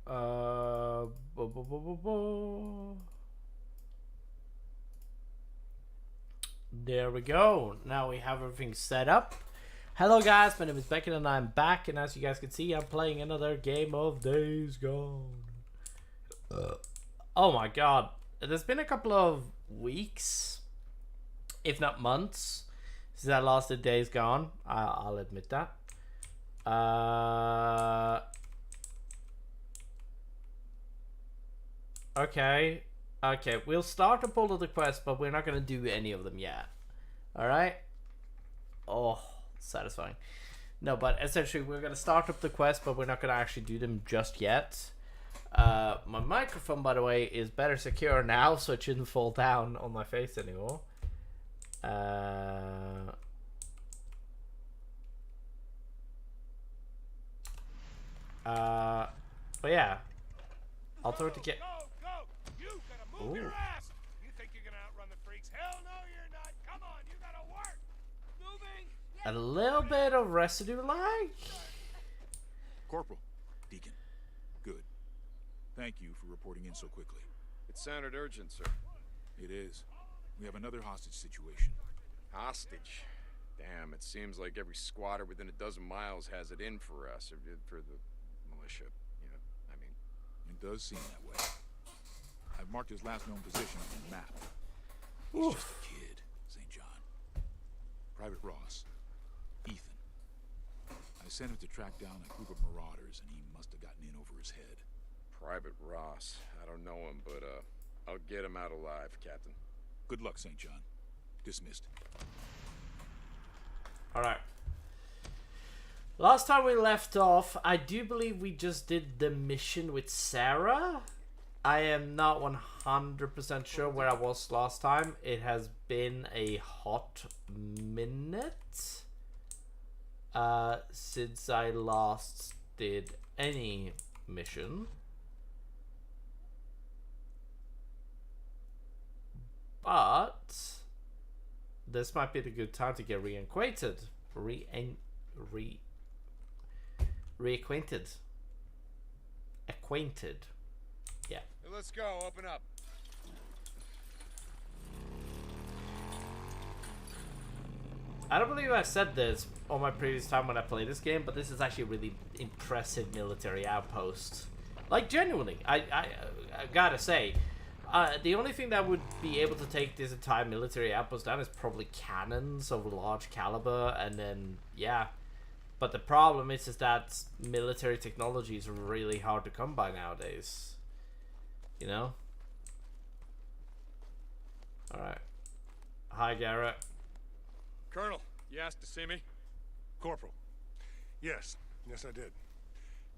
Uh, bo- bo- bo- bo- bo. There we go. Now we have everything set up. Hello guys, my name is Beckett and I'm back, and as you guys can see, I'm playing another game of Days Gone. Oh my god. There's been a couple of weeks, if not months, since I last did Days Gone. I'll admit that. Okay. Okay, we'll start up all of the quests, but we're not going to do any of them yet. Alright? Oh, satisfying. No, but essentially we're going to start up the quest, but we're not going to actually do them just yet. My microphone, by the way, is better secure now, so it shouldn't fall down on my face anymore. But yeah, I'll throw it to get. Go! You gotta move your ass! You think you're gonna outrun the freaks? Hell no, you're not! Come on, you gotta work! Moving! A little bit of residue lag. Corporal. Deacon. Good. Thank you for reporting in so quickly. It sounded urgent, sir. It is. We have another hostage situation. Hostage. Damn, it seems like every squatter within a dozen miles has it in for us, or for the militia. You know, I mean... It does seem that way. I've marked his last known position on the map. He's Oof. just a kid, St. John. Private Ross. Ethan. I sent him to track down a group of marauders, and he must have gotten in over his head. Private Ross. I don't know him, but, I'll get him out alive, Captain. Good luck, St. John. Dismissed. Alright. Last time we left off, I do believe we just did the mission with Sarah. I am not 100% sure where I was last time. It has been a hot minute since I last did any mission. But this might be the good time to get reacquainted. Reacquainted. Acquainted. Yeah. Hey, let's go. Open up. I don't believe I said this on my previous time when I played this game, but this is actually a really impressive military outpost. Like, genuinely, I gotta say, the only thing that would be able to take this entire military outpost down is probably cannons of large caliber, and then, yeah. But the problem is that military technology is really hard to come by nowadays. You know? Alright. Hi, Garrett. Colonel, you asked to see me? Corporal. Yes, I did.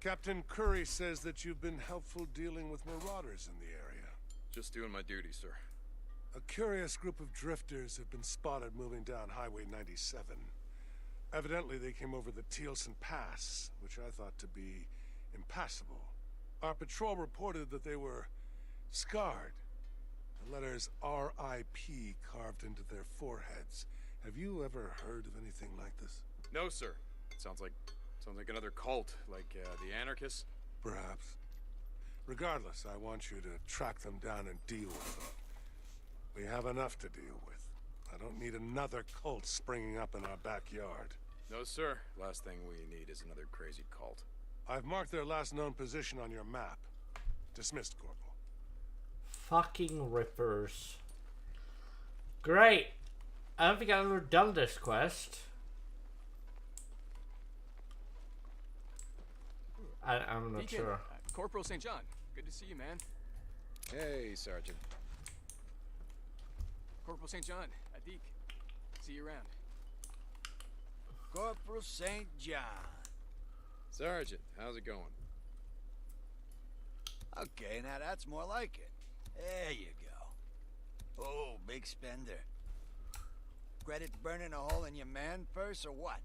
Captain Curry says that you've been helpful dealing with marauders in the area. Just doing my duty, sir. A curious group of drifters have been spotted moving down Highway 97. Evidently, they came over the Thielsen Pass, which I thought to be impassable. Our patrol reported that they were scarred. The letters R.I.P. carved into their foreheads. Have you ever heard of anything like this? No, sir. It sounds like another cult, like, the anarchists. Perhaps. Regardless, I want you to track them down and deal with them. We have enough to deal with. I don't need another cult springing up in our backyard. No, sir. Last thing we need is another crazy cult. I've marked their last known position on your map. Dismissed, Corporal. Fucking rippers. Great. I don't think I've ever done this quest. I'm not Deacon, sure. Corporal St. John, good to see you, man. Hey, Sergeant. Corporal St. John, Deke. See you around. Corporal St. John. Sergeant, how's it going? Okay, now that's more like it. There you go. Oh, big spender. Credit burning a hole in your man purse or what?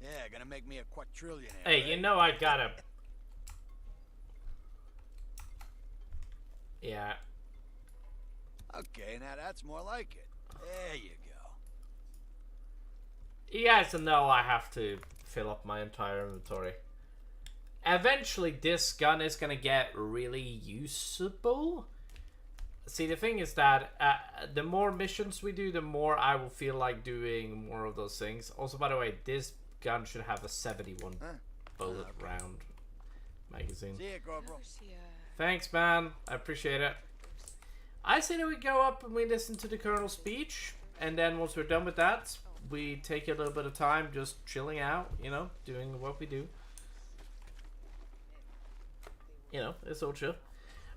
Yeah, gonna make me a quadrillionaire. Hey, you know I gotta... Yeah. Okay, now that's more like it. There you go. You guys know I have to fill up my entire inventory. eventually this gun is gonna get really usable. See, the thing is that the more missions we do, the more I will feel like doing more of those things. Also, by the way, this gun should have a 71 bullet round magazine. See ya, Corporal. Thanks, man. I appreciate it. I say that we go up and we listen to the Colonel's speech, and then once we're done with that, we take a little bit of time just chilling out, you know, doing what we do. You know, it's all chill.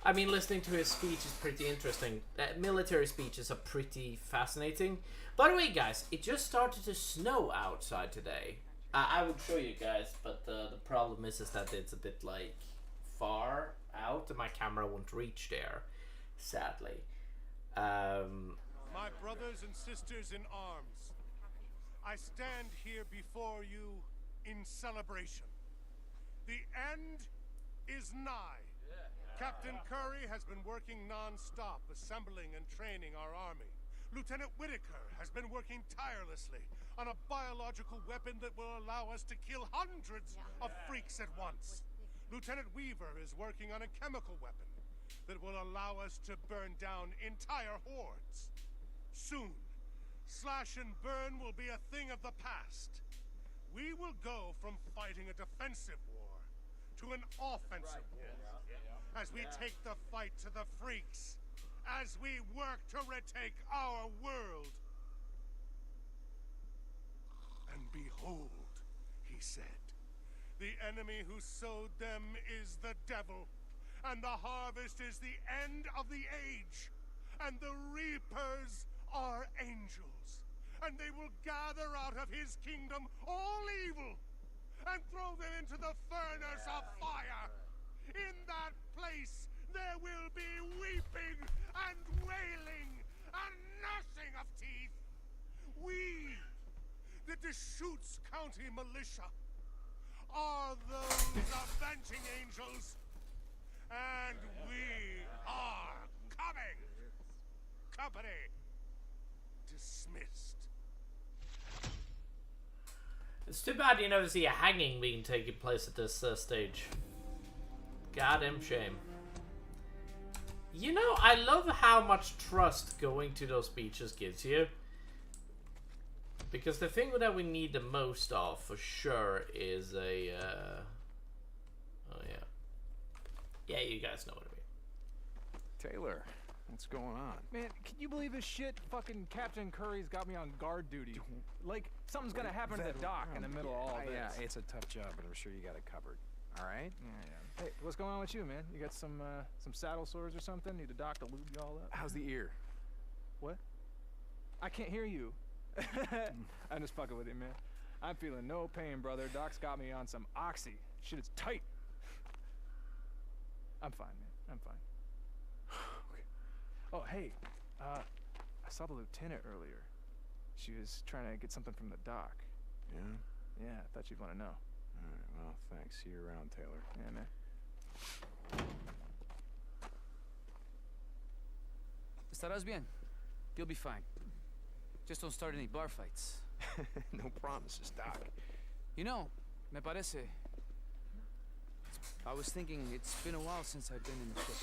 I mean, listening to his speech is pretty interesting. Military speeches are pretty fascinating. By the way, guys, it just started to snow outside today. I would show you guys, but the problem is that it's a bit, like, far out, and my camera won't reach there, sadly. My brothers and sisters in arms, I stand here before you in celebration. The end is nigh. Captain Curry has been working non-stop, assembling and training our army. Lieutenant Whitaker has been working tirelessly on a biological weapon that will allow us to kill hundreds of freaks at once. Lieutenant Weaver is working on a chemical weapon that will allow us to burn down entire hordes. Soon, slash and burn will be a thing of the past. We will go from fighting a defensive war to an offensive war. As we take the fight to the freaks, as we work to retake our world. And behold, he said, the enemy who sowed them is the devil, and the harvest is the end of the age, and the reapers are angels, and they will gather out of his kingdom all evil, and throw them into the furnace of fire. In that place, there will be weeping and wailing and gnashing of teeth. We, the Deschutes County Militia, are those avenging angels, and we are coming. Company dismissed. It's too bad you never see a hanging being taking place at this stage. Goddamn shame. You know, I love how much trust going to those speeches gives you. Because the thing that we need the most of, for sure, is a... Oh, yeah. Yeah, you guys know what I mean. Taylor, what's going on? Man, can you believe this shit? Fucking Captain Curry's got me on guard duty. Like, something's gonna happen to the dock in the middle of all this. Yeah, it's a tough job, but I'm sure you got it covered. All right? Hey, what's going on with you, man? You got some saddle sores or something? Need a doc to lube you all up? How's the ear? What? I can't hear you. I'm just fucking with you, man. I'm feeling no pain, brother. Doc's got me on some oxy. Shit is tight. I'm fine, man. I'm fine. Okay. Oh, hey. I saw the lieutenant earlier. She was trying to get something from the dock. Yeah? Yeah, I thought you'd want to know. All right, well, thanks. See you around, Taylor. Yeah, man. Estarás bien. You'll be fine. Just don't start any bar fights. No promises, Doc. You know, me parece. I was thinking it's been a while since I've been in the ship.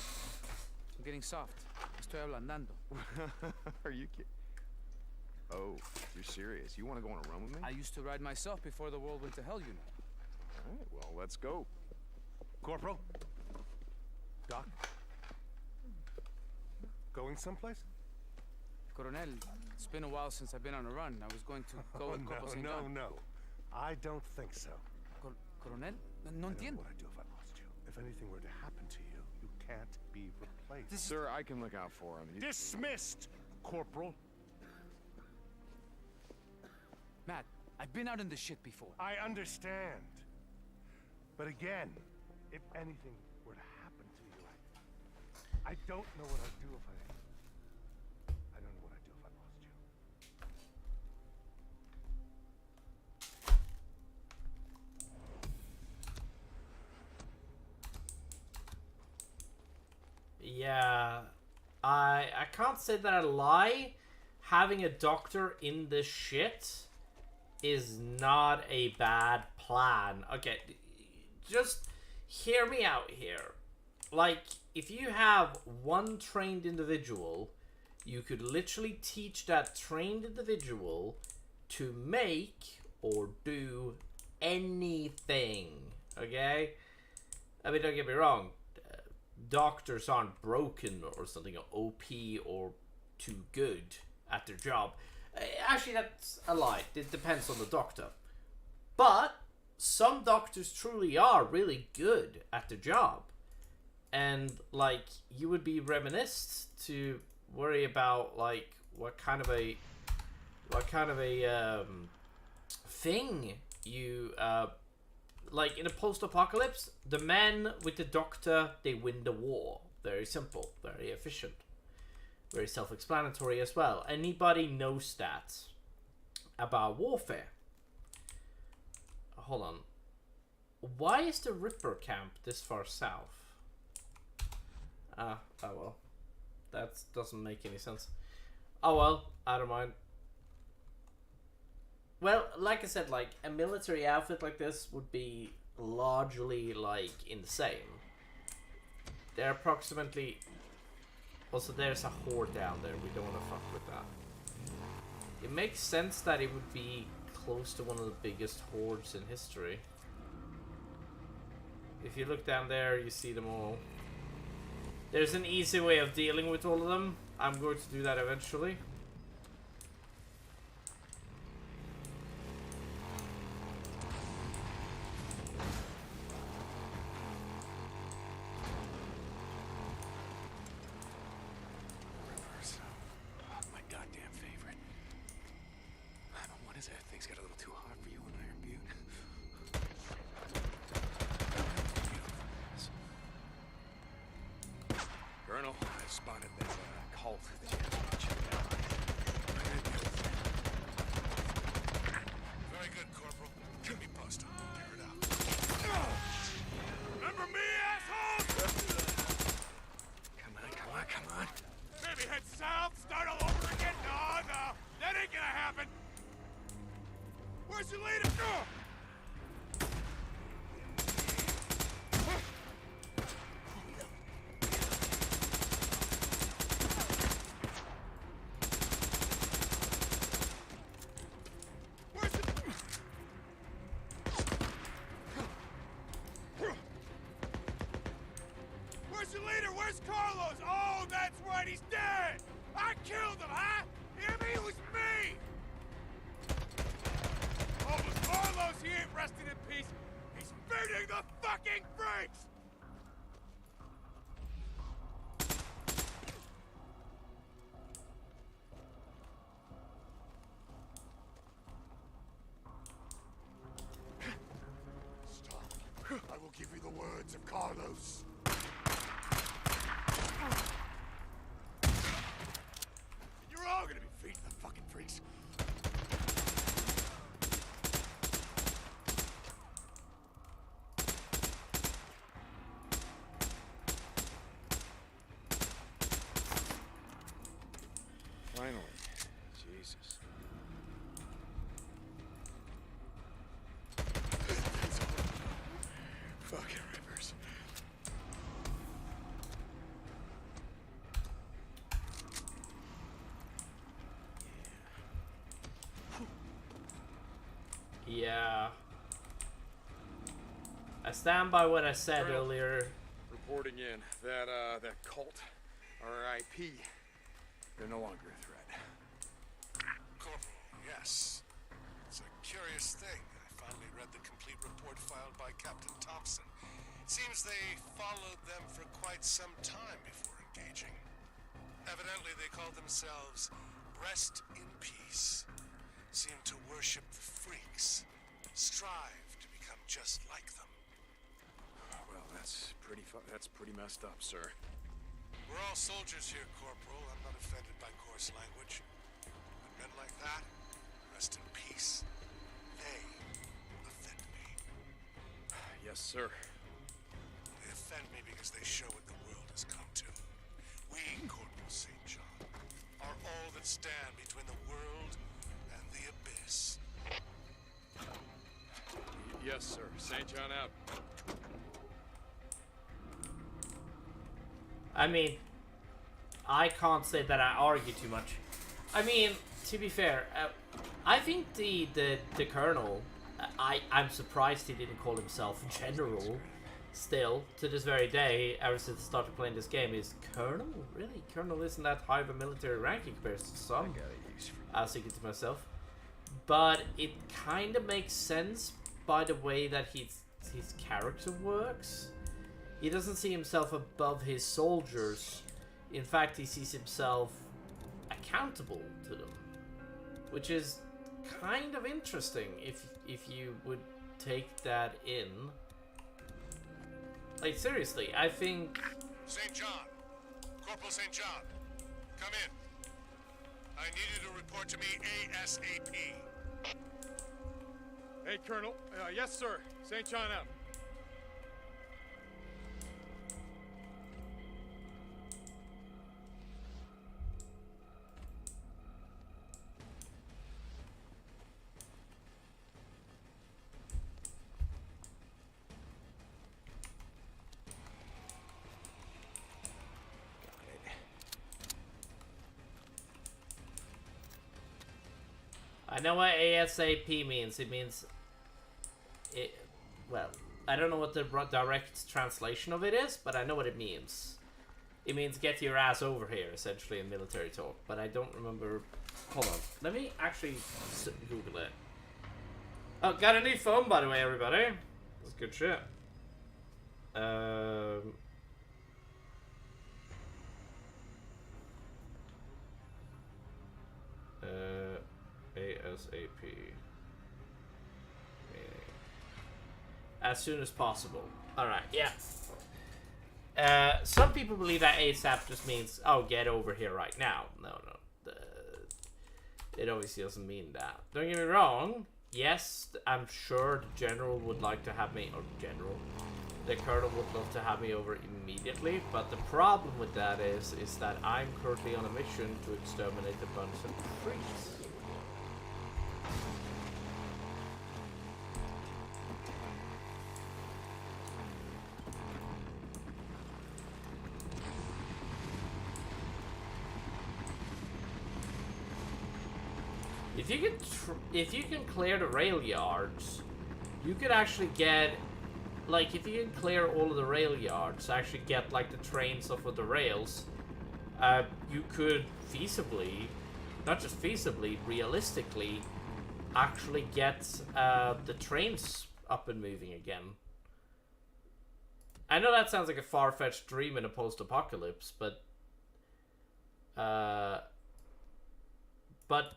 I'm getting soft. Estoy ablandando. Are you kidding? Oh, you're serious? You want to go on a run with me? I used to ride myself before the world went to hell, you know. All right, well, let's go. Corporal, Doc? going someplace? Coronel, it's been a while since I've been on a run. I was going to go with Corporal St. John. No. I don't think so. Coronel? No I don't know entiendo. what I'd do if I lost you. If anything were to happen to you, you can't be replaced. Sir, I can look out for him. Dismissed, Corporal. Matt, I've been out in the shit before. I understand. But again, if anything were to happen to you, I don't know what I'd do if I don't know what I'd do if I lost you. Yeah, I can't say that I lie. Having a doctor in this shit is not a bad plan. Okay, just hear me out here. Like, if you have one trained individual, you could literally teach that trained individual to make or do anything, okay? I mean, don't get me wrong, doctors aren't broken or something, or OP or too good at their job. Actually, that's a lie. It depends on the doctor. But some doctors truly are really good at their job. And, like, you would be reminisced to worry about, like, what kind of a thing you, like, in a post-apocalypse, the men with the doctor, they win the war. Very simple, very efficient, very self-explanatory as well. Anybody knows that about warfare. Hold on. Why is the Ripper camp this far south? Oh well. That doesn't make any sense. Oh well, I don't mind. Well, like I said, like, a military outfit like this would be largely, like, insane. They're approximately... Also, there's a horde down there. We don't want to fuck with that. It makes sense that it would be close to one of the biggest hordes in history. If you look down there, you see them all. There's an easy way of dealing with all of them. I'm going to do that eventually. My goddamn favorite. What is it? Things got a little too hot for you in Iron Butte. Colonel, I spotted that cult that you had to check out. Very good, Corporal. Keep me posted. Figure it out. Remember me, asshole? Come on. Maybe head south, start all over again? No, that ain't gonna happen. Where's your leader? Where's your leader? Where's Carlos? Oh, that's right, he's dead! I killed him, huh? Hear me? It was me! Oh, but Carlos, he ain't resting in peace. He's feeding the fucking freaks! Stop. I will give you the words of Carlos. You're all gonna be feeding the fucking freaks. Finally. Jesus. Fucking Rippers. Yeah. I stand by what I said earlier. Reporting in that cult, RIP, they're no longer a threat. Corporal, yes. It's a curious thing. I finally read the complete report filed by Captain Thompson. It seems they followed them for quite some time before engaging. Evidently, they called themselves Rest in Peace. Seem to worship the freaks. Strive to become just like them. Well, that's pretty messed up, sir. We're all soldiers here, Corporal. I'm not offended by coarse language. But men like that, rest in peace. They offend me. Yes, sir. They offend me because they show what the world has come to. We, Corporal St. John, are all that stand between the world and the abyss. Yes, sir. St. John out. I mean, I can't say that I argue too much. I mean, to be fair, I think the Colonel, I'm surprised he didn't call himself General. Still, to this very day, ever since I started playing this game, is Colonel? Really? Colonel isn't that high of a military ranking compared to some. I was thinking to myself. But it kind of makes sense by the way that his character works. He doesn't see himself above his soldiers. In fact, he sees himself accountable to them. Which is kind of interesting if you would take that in. Like, seriously, I think... St. John. Corporal St. John. Come in. I need you to report to me ASAP. Hey, Colonel. Yes, sir. St. John out. I know what ASAP means. It means... well, I don't know what the direct translation of it is, but I know what it means. It means get your ass over here, essentially, in military talk. But I don't remember... Hold on. Let me actually Google it. Oh, got a new phone, by the way, everybody. That's good shit. ASAP. As soon as possible. Alright, yeah. Some people believe that ASAP just means, oh, get over here right now. No. It obviously doesn't mean that. Don't get me wrong. Yes, I'm sure the general would like to have me, or the colonel would love to have me over immediately, but the problem with that is that I'm currently on a mission to exterminate a bunch of priests. If you can clear the rail yards, you could actually get, like, if you can clear all of the rail yards, actually get, like, the trains off of the rails, you could feasibly, not just feasibly, realistically, actually get the trains up and moving again. I know that sounds like a far-fetched dream in a post-apocalypse, but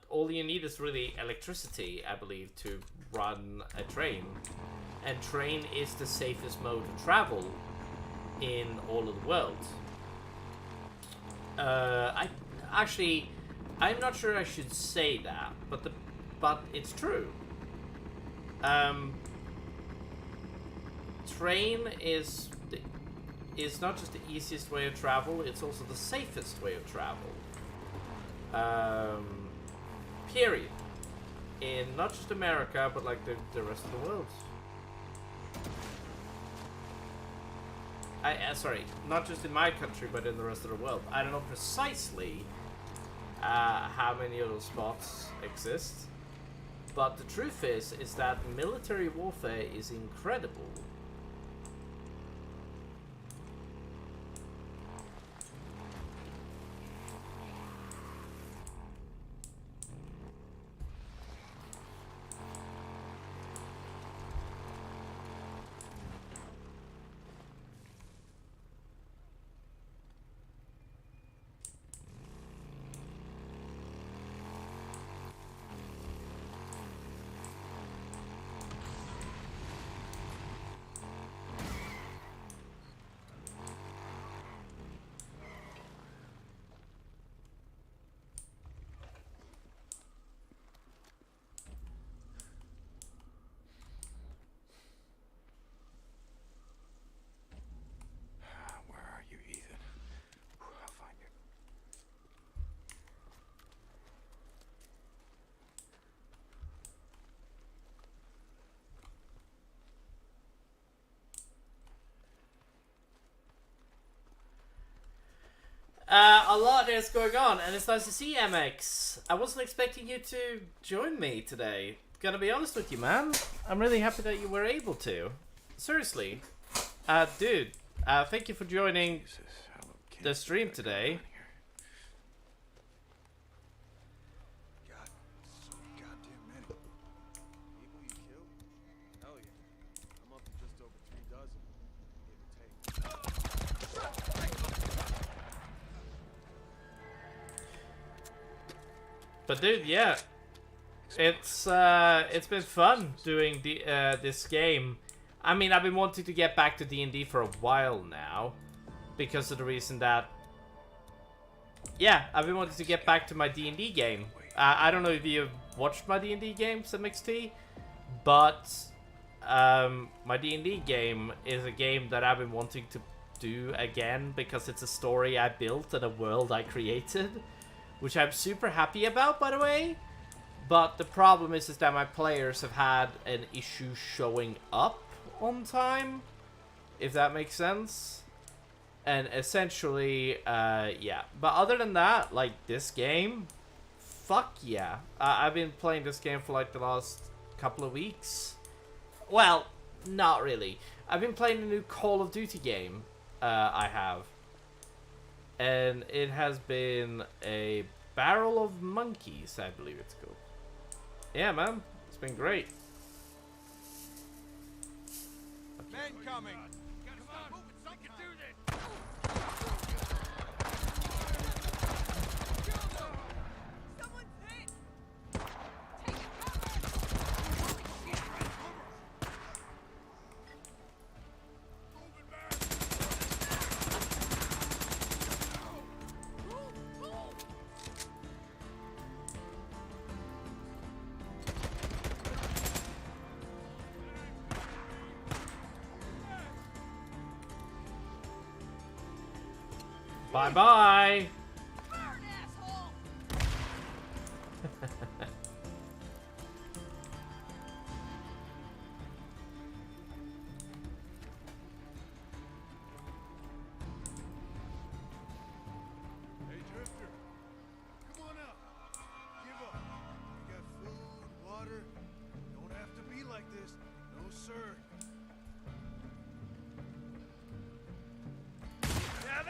all you need is really electricity, I believe, to run a train. And train is the safest mode of travel in all of the world. I'm not sure I should say that, but it's true. Train is not just the easiest way of travel, it's also the safest way of travel. Period. In not just America, but like the rest of the world. Sorry, not just in my country, but in the rest of the world. I don't know precisely how many of those spots exist, but the truth is that military warfare is incredible. A lot is going on, and it's nice to see MX. I wasn't expecting you to join me today. Gotta be honest with you, man. I'm really happy that you were able to. Seriously. Dude, thank you for joining the stream today. God, so goddamn many. People you killed? Hell yeah. I'm up to just over 3 dozen. Give or take. But dude, yeah. It's been fun doing this game. I mean, I've been wanting to get back to D&D for a while now, because of the reason that, yeah, I've been wanting to get back to my D&D game. I don't know if you've watched my D&D games, MXT, but my D&D game is a game that I've been wanting to do again because it's a story I built and a world I created, which I'm super happy about, by the way. But the problem is that my players have had an issue showing up on time, if that makes sense. And essentially, yeah. But other than that, like, this game, fuck yeah. I've been playing this game for like the last couple of weeks. Well, not really. I've been playing the new Call of Duty game, I have. And it has been a Barrel of Monkeys, I believe it's called. Yeah, man. It's been great. Men coming. Come on, move it, son. You can do this. Someone's hit! Take it cover! Moving back. Bye-bye! Burn, asshole! Hey, Drifter. Come on out. Give up. We got food, water. Don't have to be like this. No, sir. Now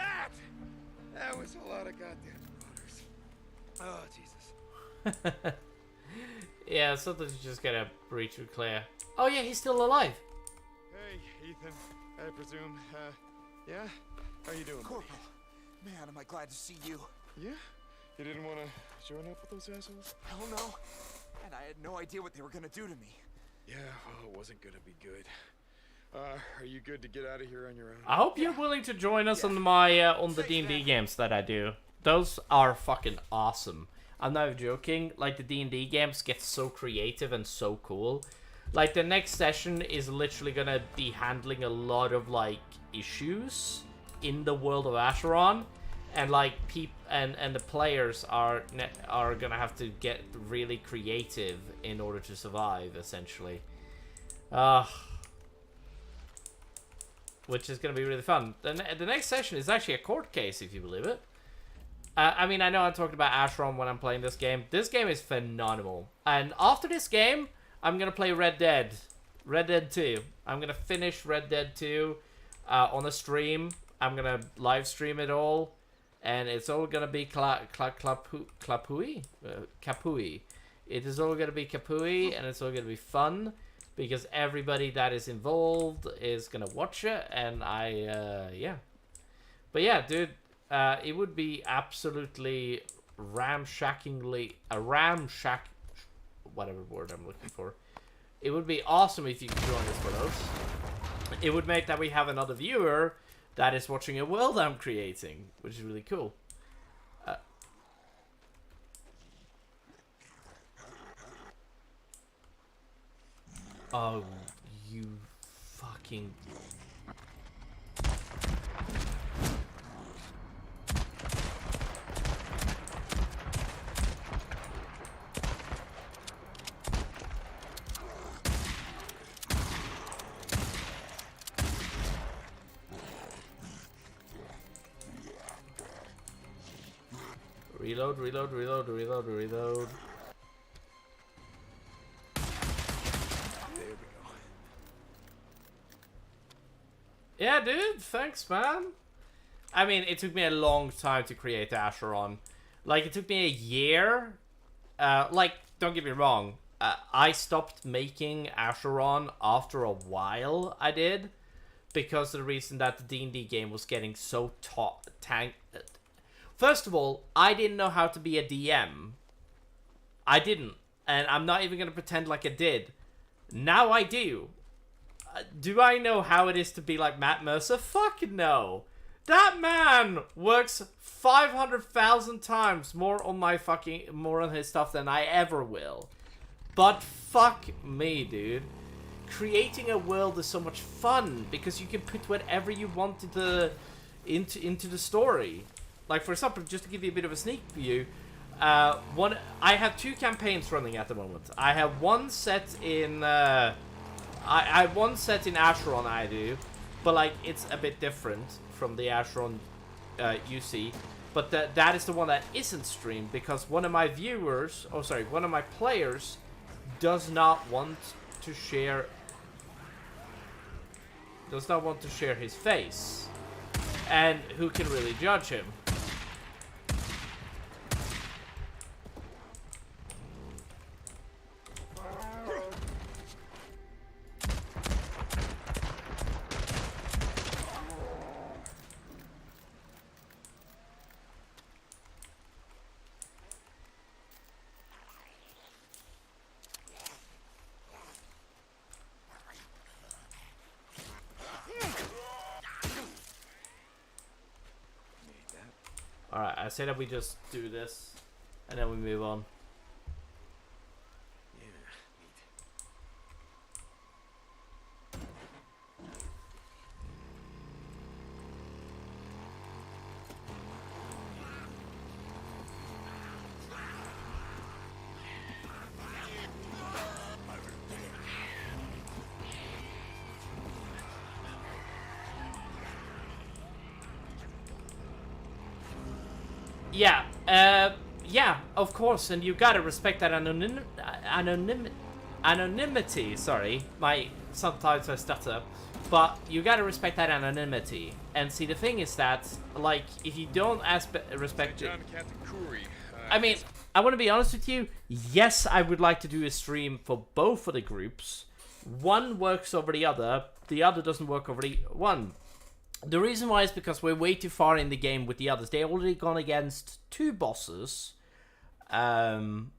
that was a lot of goddamn marauders. Oh, Jesus. Yeah, sometimes you just gotta breach with Claire. Oh yeah, he's still alive. Hey, Ethan. I presume, yeah? How you doing, buddy? Corporal, man, am I glad to see you. Yeah? You didn't want to join up with those assholes? Hell no. And I had no idea what they were gonna do to me. Yeah, well, it wasn't gonna be good. Are you good to get out of here on your own? I hope you're willing to join us on my on the D&D games that I do. Those are fucking awesome. I'm not joking. Like, the D&D games get so creative and so cool. Like, the next session is literally gonna be handling a lot of like issues in the world of Acheron, and like and the players are gonna have to get really creative in order to survive, essentially. Which is going to be really fun. The next session is actually a court case, if you believe it. I mean, I know I talked about Acheron when I'm playing this game. This game is phenomenal. And after this game, I'm going to play Red Dead. Red Dead 2. I'm going to finish Red Dead 2 on a stream. I'm going to live stream it all. And it's all going to be Kapui. It is all going to be Kapui, and it's all going to be fun. Because everybody that is involved is gonna watch it, and yeah. But yeah, dude, it would be absolutely whatever word I'm looking for. It would be awesome if you could join us for those. It would make that we have another viewer that is watching a world I'm creating, which is really cool. Oh, you fucking... Reload, reload, reload, reload, reload. There we go. Yeah, dude, thanks, man. I mean, it took me a long time to create Acheron. Like, it took me a year. Like, don't get me wrong. I stopped making Acheron after a while, I did. Because of the reason that the D&D game was getting so First of all, I didn't know how to be a DM. I didn't. And I'm not even going to pretend like I did. Now I do. Do I know how it is to be like Matt Mercer? Fuck no. That man works 500,000 times more on his stuff than I ever will. But fuck me, dude. Creating a world is so much fun because you can put whatever you want into the story. Like, for example, just to give you a bit of a sneak view, I have 2 campaigns running at the moment. I have one set in I have one set in Acheron, I do, but like it's a bit different from the Acheron you see. But that is the one that isn't streamed because one of my players does not want to share his face. And who can really judge him? Alright, I say that we just do this, and then we move on. Yeah, neat. Yeah, of course, and you gotta respect that anonymity. Sorry, sometimes I stutter, but you gotta respect that anonymity. And see, the thing is that, like, if you don't respect it, John, Captain Kuri. I mean, I want to be honest with you. Yes, I would like to do a stream for both of the groups. One works over the other doesn't work over the one. The reason why is because we're way too far in the game with the others. They already gone against 2 bosses,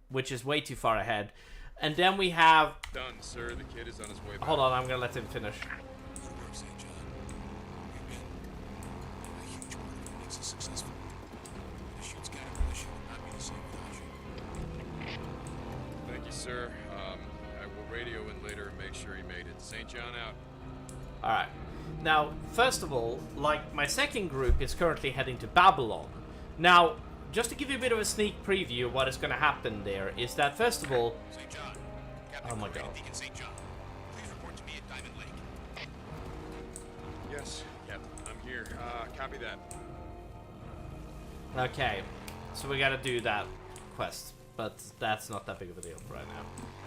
which is way too far ahead. And then we have... Done, sir. The kid is on his way back. Hold on, I'm gonna let him finish. Good work, St. John. You've been a huge part of what makes us successful. The shoot's got a militia would not be the same without you. Thank you, sir. I will radio in later and make sure he made it. St. John out. Alright. Now, first of all, like, my second group is currently heading to Babylon. Now, just to give you a bit of a sneak preview of what is going to happen there, is that, first of all... St. John. Captain Oh my Kuri, god. Deacon St. John. Please report to me at Diamond Lake. Yes, Captain. I'm here. Copy that. Okay, so we gotta do that quest, but that's not that big of a deal right now.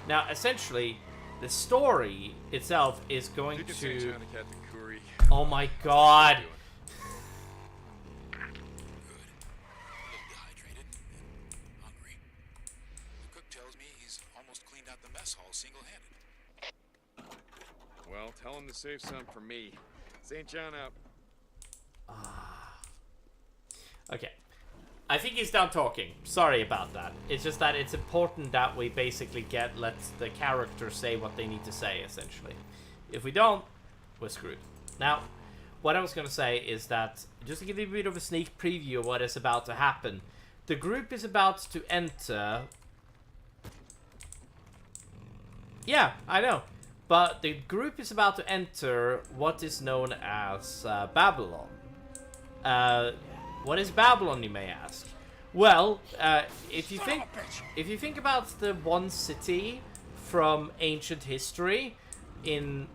Now, essentially, the story itself is going Deacon St. to... John and Captain Kuri. Oh my god! Good. A little dehydrated and hungry. The cook tells me he's almost cleaned out the mess hall single-handed. Well, tell him to save some for me. St. John out. Okay. I think he's done talking. Sorry about that. It's just that it's important that we basically let the characters say what they need to say, essentially. If we don't, we're screwed. Now, what I was going to say is that, just to give you a bit of a sneak preview of what is about to happen, the group is about to enter... Yeah, I know. But the group is about to enter what is known as Babylon. What is Babylon, you may ask? Well, if you think about the one city from ancient history in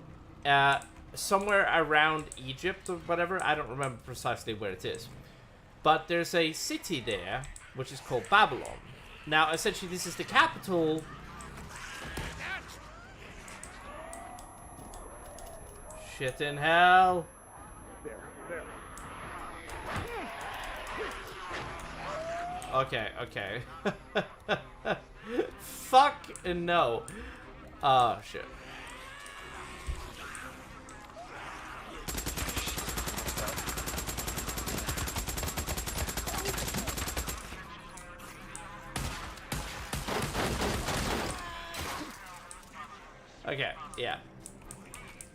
somewhere around Egypt or whatever, I don't remember precisely where it is, but there's a city there which is called Babylon. Now, essentially, this is the capital. Shit in hell. Okay, okay. Fuck no. Oh, shit. Okay, yeah.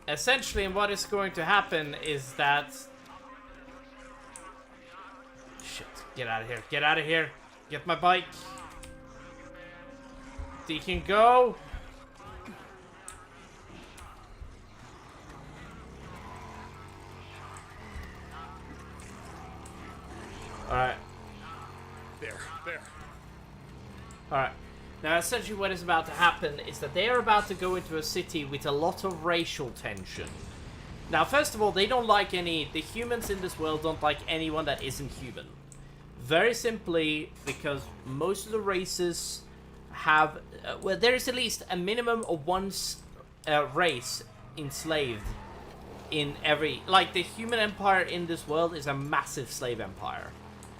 Essentially, what is going to happen is that... Shit, get out of here, get out of here. Get my bike. Deacon, go. Alright. There. Alright. Now, essentially what is about to happen is that they are about to go into a city with a lot of racial tension. Now, first of all, they don't like the humans in this world don't like anyone that isn't human. Very simply, because most of the races have, well, there is at least a minimum of one race enslaved in every, like, the human empire in this world is a massive slave empire.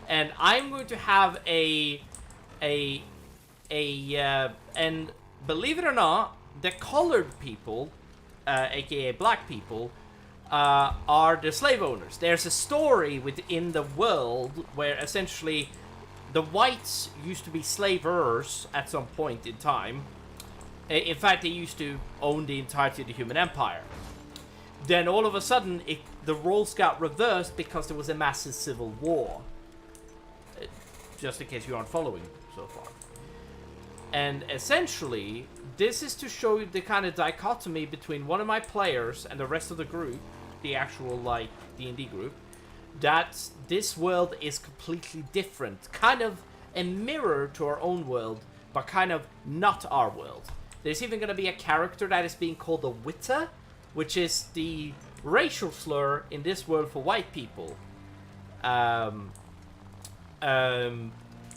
And I'm going to have and believe it or not, the colored people, aka black people, are the slave owners. There's a story within the world where essentially the whites used to be slavers at some point in time. In fact, they used to own the entirety of the human empire. Then all of a sudden, the roles got reversed because there was a massive civil war. Just in case you aren't following so far. And essentially, this is to show you the kind of dichotomy between one of my players and the rest of the group, the actual, like, D&D group, that this world is completely different. Kind of a mirror to our own world, but kind of not our world. There's even going to be a character that is being called the Witta, which is the racial slur in this world for white people.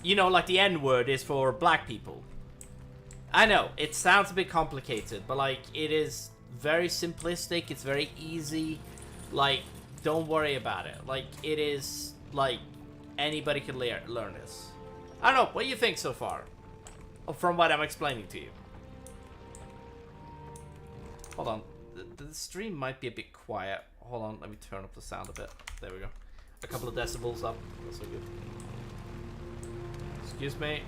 You know, like the N-word is for black people. I know, it sounds a bit complicated, but, like, it is very simplistic, it's very easy, like, don't worry about it. Like, it is, like, anybody can learn this. I don't know, what do you think so far? From what I'm explaining to you. Hold on, the stream might be a bit quiet. Hold on, let me turn up the sound a bit. There we go. A couple of decibels up, that's so good. Excuse me.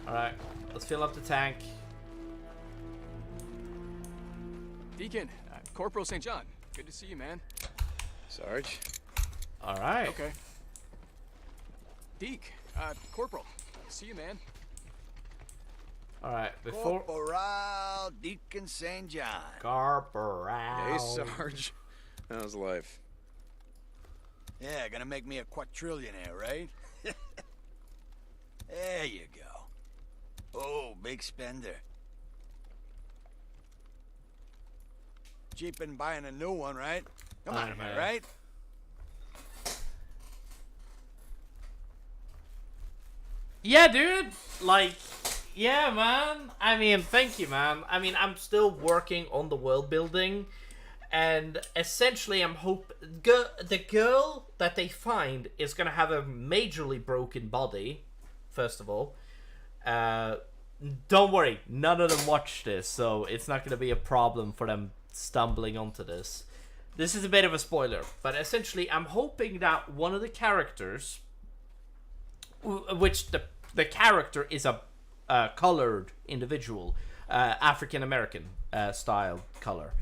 Alright, let's fill up the tank. Deacon, Corporal St. John. Good to see you, man. Sarge? Alright. Okay. Deke, Corporal. See you, man. Alright, before... Corporal Deacon St. John. Corporal. Hey, Sarge. How's life? Yeah, gonna make me a quadrillionaire, right? There you go. Oh, big spender. Cheap in buying a new one, right? Come on, am I right? Yeah, dude. Like, yeah, man. I mean, thank you, man. I mean, I'm still working on the world building. And essentially, I'm the girl that they find is going to have a majorly broken body, first of all. Don't worry, none of them watch this, so it's not going to be a problem for them stumbling onto this. This is a bit of a spoiler, but essentially, I'm hoping that one of the characters, which the character is a colored individual, African-American style color.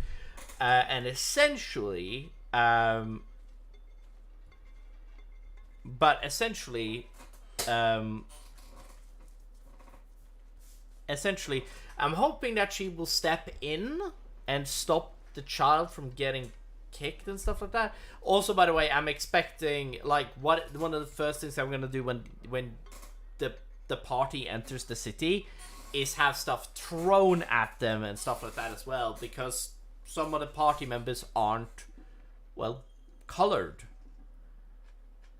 And essentially, I'm hoping that she will step in and stop the child from getting kicked and stuff like that. Also, by the way, I'm expecting, like, one of the first things I'm gonna do when the party enters the city is have stuff thrown at them and stuff like that as well, because some of the party members aren't, well, colored.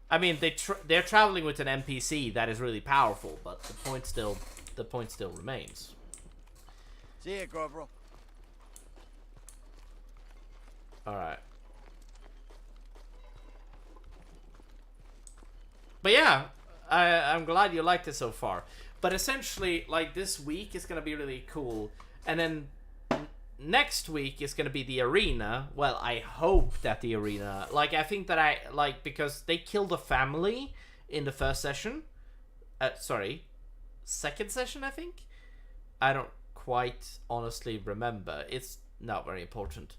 I mean, they're traveling with an NPC that is really powerful, but the point still remains. See you, Corporal. All right. But yeah, I'm glad you liked it so far. But essentially, like, this week is gonna be really cool, and then next week is gonna be the arena. Well, I hope that the arena, like, I think that because they killed a family in the first session. Second session, I think. I don't quite honestly remember. It's not very important.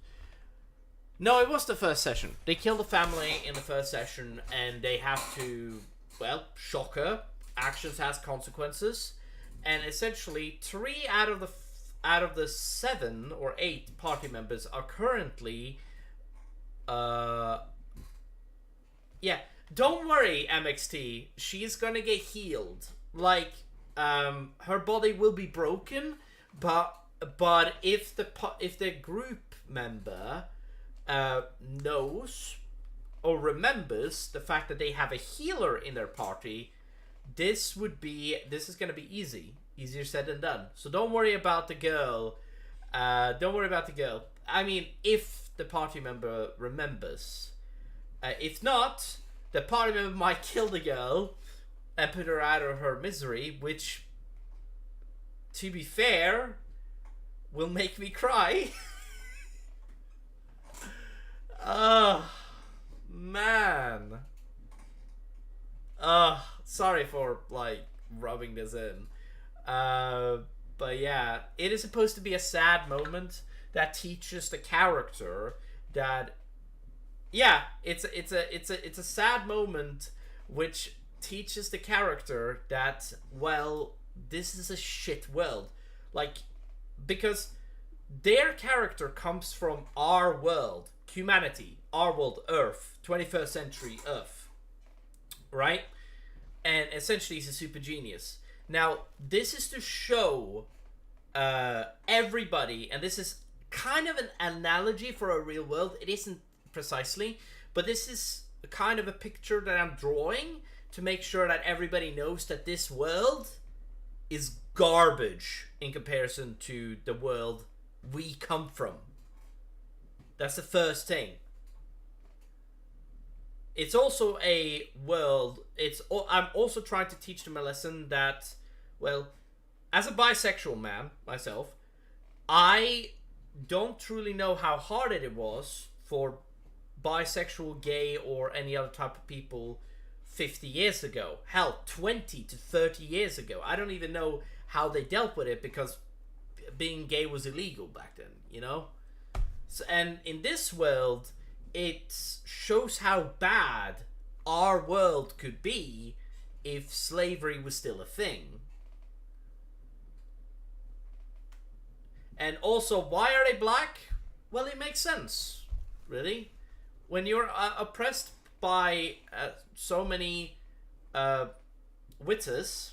No, it was the first session. They killed a family in the first session, and they have to, well, shocker, actions has consequences, and essentially 3 out of the 7 or 8 party members are currently, yeah, don't worry, MXT, she's gonna get healed. Like, her body will be broken, but if the group member knows or remembers the fact that they have a healer in their party, this is gonna be easier said than done. So don't worry about the girl. I mean, if the party member remembers. If not, the party member might kill the girl and put her out of her misery, which, to be fair, will make me cry. Man. Sorry for, like, rubbing this in. But yeah, it is supposed to be a sad moment that teaches the character that, yeah, it's a sad moment which teaches the character that, well, this is a shit world. Like, because their character comes from our world, humanity, our world, Earth, 21st century Earth, right? And essentially he's a super genius. Now, this is to show everybody, and this is kind of an analogy for a real world. It isn't precisely, but this is kind of a picture that I'm drawing to make sure that everybody knows that this world is garbage in comparison to the world we come from. That's the first thing. It's also a world, I'm also trying to teach them a lesson that, well, as a bisexual man myself, I don't truly know how hard it was for bisexual, gay, or any other type of people 50 years ago. Hell, 20 to 30 years ago. I don't even know how they dealt with it because being gay was illegal back then, you know? So, and in this world, it shows how bad our world could be if slavery was still a thing. And also, why are they black? Well, it makes sense, really. When you're oppressed by so many witters.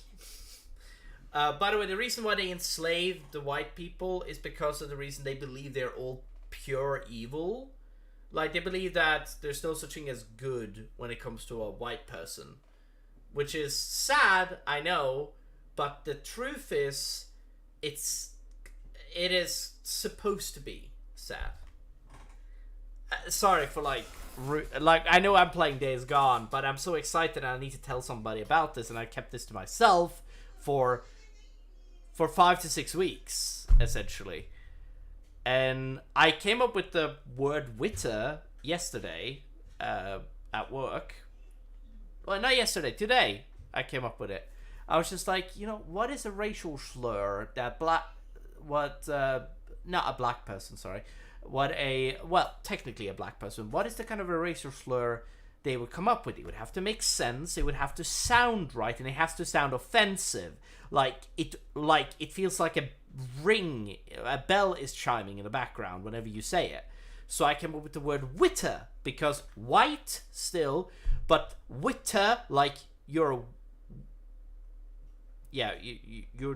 By the way, the reason why they enslaved the white people is because of the reason they believe they're all pure evil. Like, they believe that there's no such thing as good when it comes to a white person. Which is sad, I know, but the truth is, it is supposed to be sad. Sorry for, like, I know I'm playing Days Gone, but I'm so excited and I need to tell somebody about this, and I kept this to myself for 5 to 6 weeks, essentially. And I came up with the word witter yesterday at work. Well, not yesterday, today I came up with it. I was just like, you know, what is a racial slur that not a black person, sorry. Technically a black person. What is the kind of a racial slur they would come up with? It would have to make sense, it would have to sound right, and it has to sound offensive. It feels like a bell is chiming in the background whenever you say it. So I came up with the word witter, because white still, but witter, like you're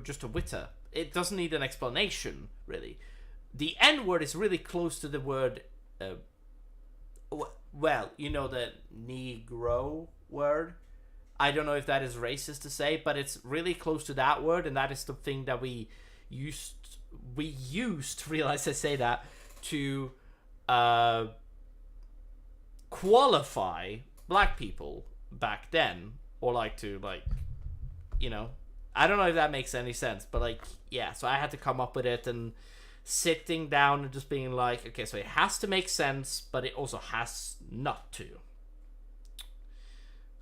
just a witter. It doesn't need an explanation, really. The N-word is really close to the word well, you know the Negro word. I don't know if that is racist to say, but it's really close to that word, and that is the thing that we used realize I say that to qualify black people back then, or like to like, you know, I don't know if that makes any sense, but like, yeah, so I had to come up with it, and sitting down and just being like, okay, so it has to make sense, but it also has not to.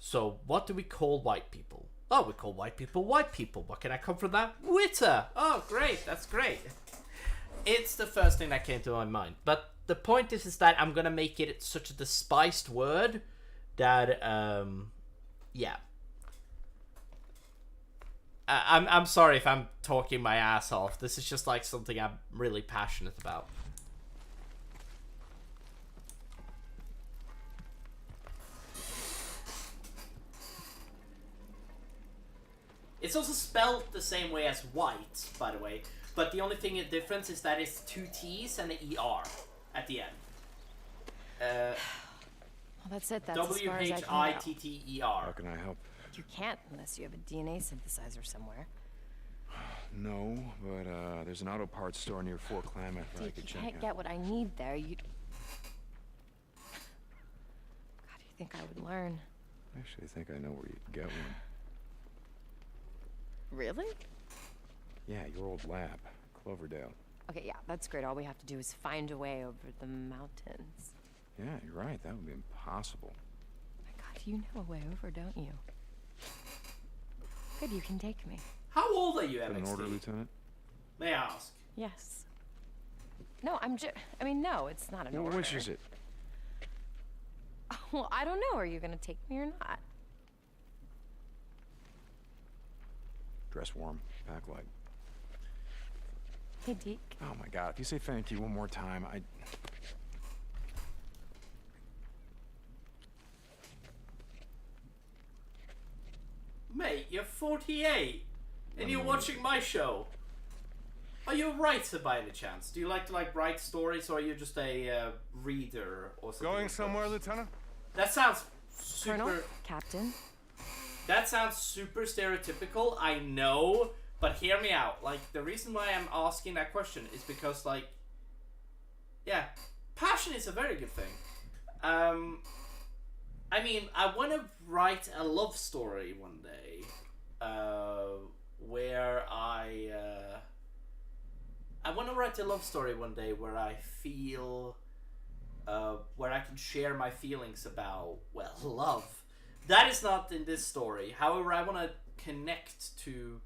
So what do we call white people? Oh, we call white people white people. What can I come from that? Witter. Oh, great. That's great. It's the first thing that came to my mind. But the point is that I'm going to make it such a despised word that, yeah. I'm sorry if I'm talking my ass off. This is just like something I'm really passionate about. It's also spelled the same way as white, by the way. But the only thing difference is that it's 2 T's and an ER at the end. Well, that's it. That's as far as I can go. WHITTER. How can I help? You can't unless you have a DNA synthesizer somewhere. No, but there's an auto parts store near Fort Klamath that I could check out. You can't get what I need there. You. God, you think I would learn? I actually think I know where you can get one. Really? Yeah, your old lab, Cloverdale. Okay, yeah, that's great. All we have to do is find a way over the mountains. Yeah, you're right. That would be impossible. My God, you know a way over, don't you? Good, you can take me. How old are you, MXT? An order, Lieutenant? May I ask? Yes. No, I mean, no, it's not an order. Which is it? Well, I don't know. Are you gonna take me or not? Dress warm, pack light. Hey, Deke. Oh my God, if you say thank you one more time, Mate, you're 48, and you're watching my show. Are you a writer by any chance? Do you like to write stories, or are you just a reader or something? Going somewhere, Lieutenant? That sounds super... Colonel? Captain? That sounds super stereotypical, I know, but hear me out. Like, the reason why I'm asking that question is because, like, yeah, passion is a very good thing. I mean, I want to write a love story one day, where I want to write a love story one day where I feel, where I can share my feelings about, well, love. That is not in this story. However, I want to connect to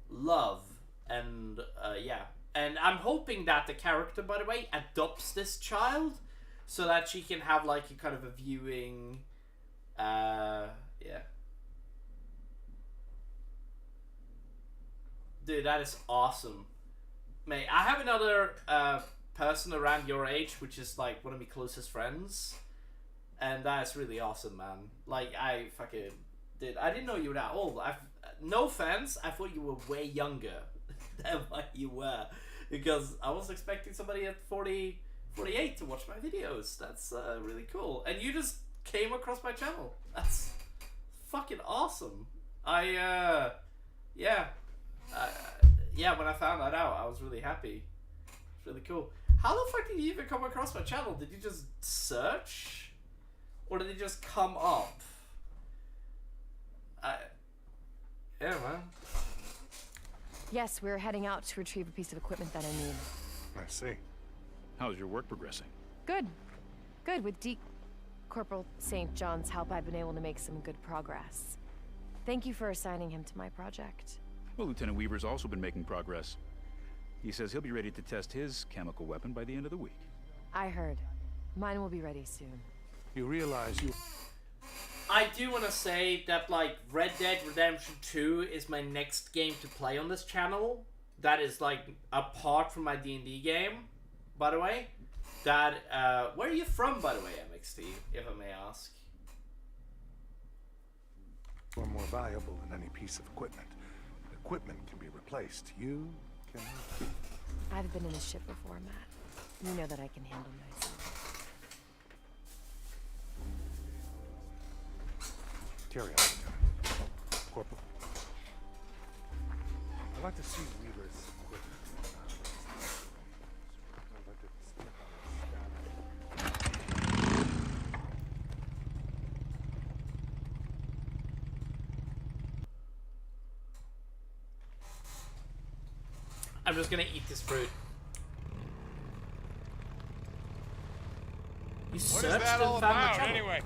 love, and yeah. And I'm hoping that the character, by the way, adopts this child so that she can have like a kind of a viewing, yeah. Dude, that is awesome. Mate, I have another person around your age, which is like one of my closest friends. And that's really awesome, man. Like, I fucking... Dude, I didn't know you were that old. No offense, I thought you were way younger than what you were. Because I was expecting somebody at 48 to watch my videos. That's really cool. And you just came across my channel. That's fucking awesome. Yeah, when I found that out, I was really happy. It's really cool. How the fuck did you even come across my channel? Did you just search? Or did it just come up? Yeah, man. Yes, we're heading out to retrieve a piece of equipment that I need. I see. How's your work progressing? Good. Good. With Corporal St. John's help, I've been able to make some good progress. Thank you for assigning him to my project. Well, Lieutenant Weaver's also been making progress. He says he'll be ready to test his chemical weapon by the end of the week. I heard. Mine will be ready soon. You realize you... I do want to say that, like, Red Dead Redemption 2 is my next game to play on this channel. That is, like, apart from my D&D game, by the way. That, where are you from, by the way, MXT, if I may ask? Are more valuable than any piece of equipment. Equipment can be replaced. You can... I've been in a ship before, Matt. You know that I can handle myself. Carry on. Corporal. I'd like to see Wheeler's equipment. I'd like to step on his staff. I'm just gonna eat this fruit. You What searched is that and all found my about, channel. anyway?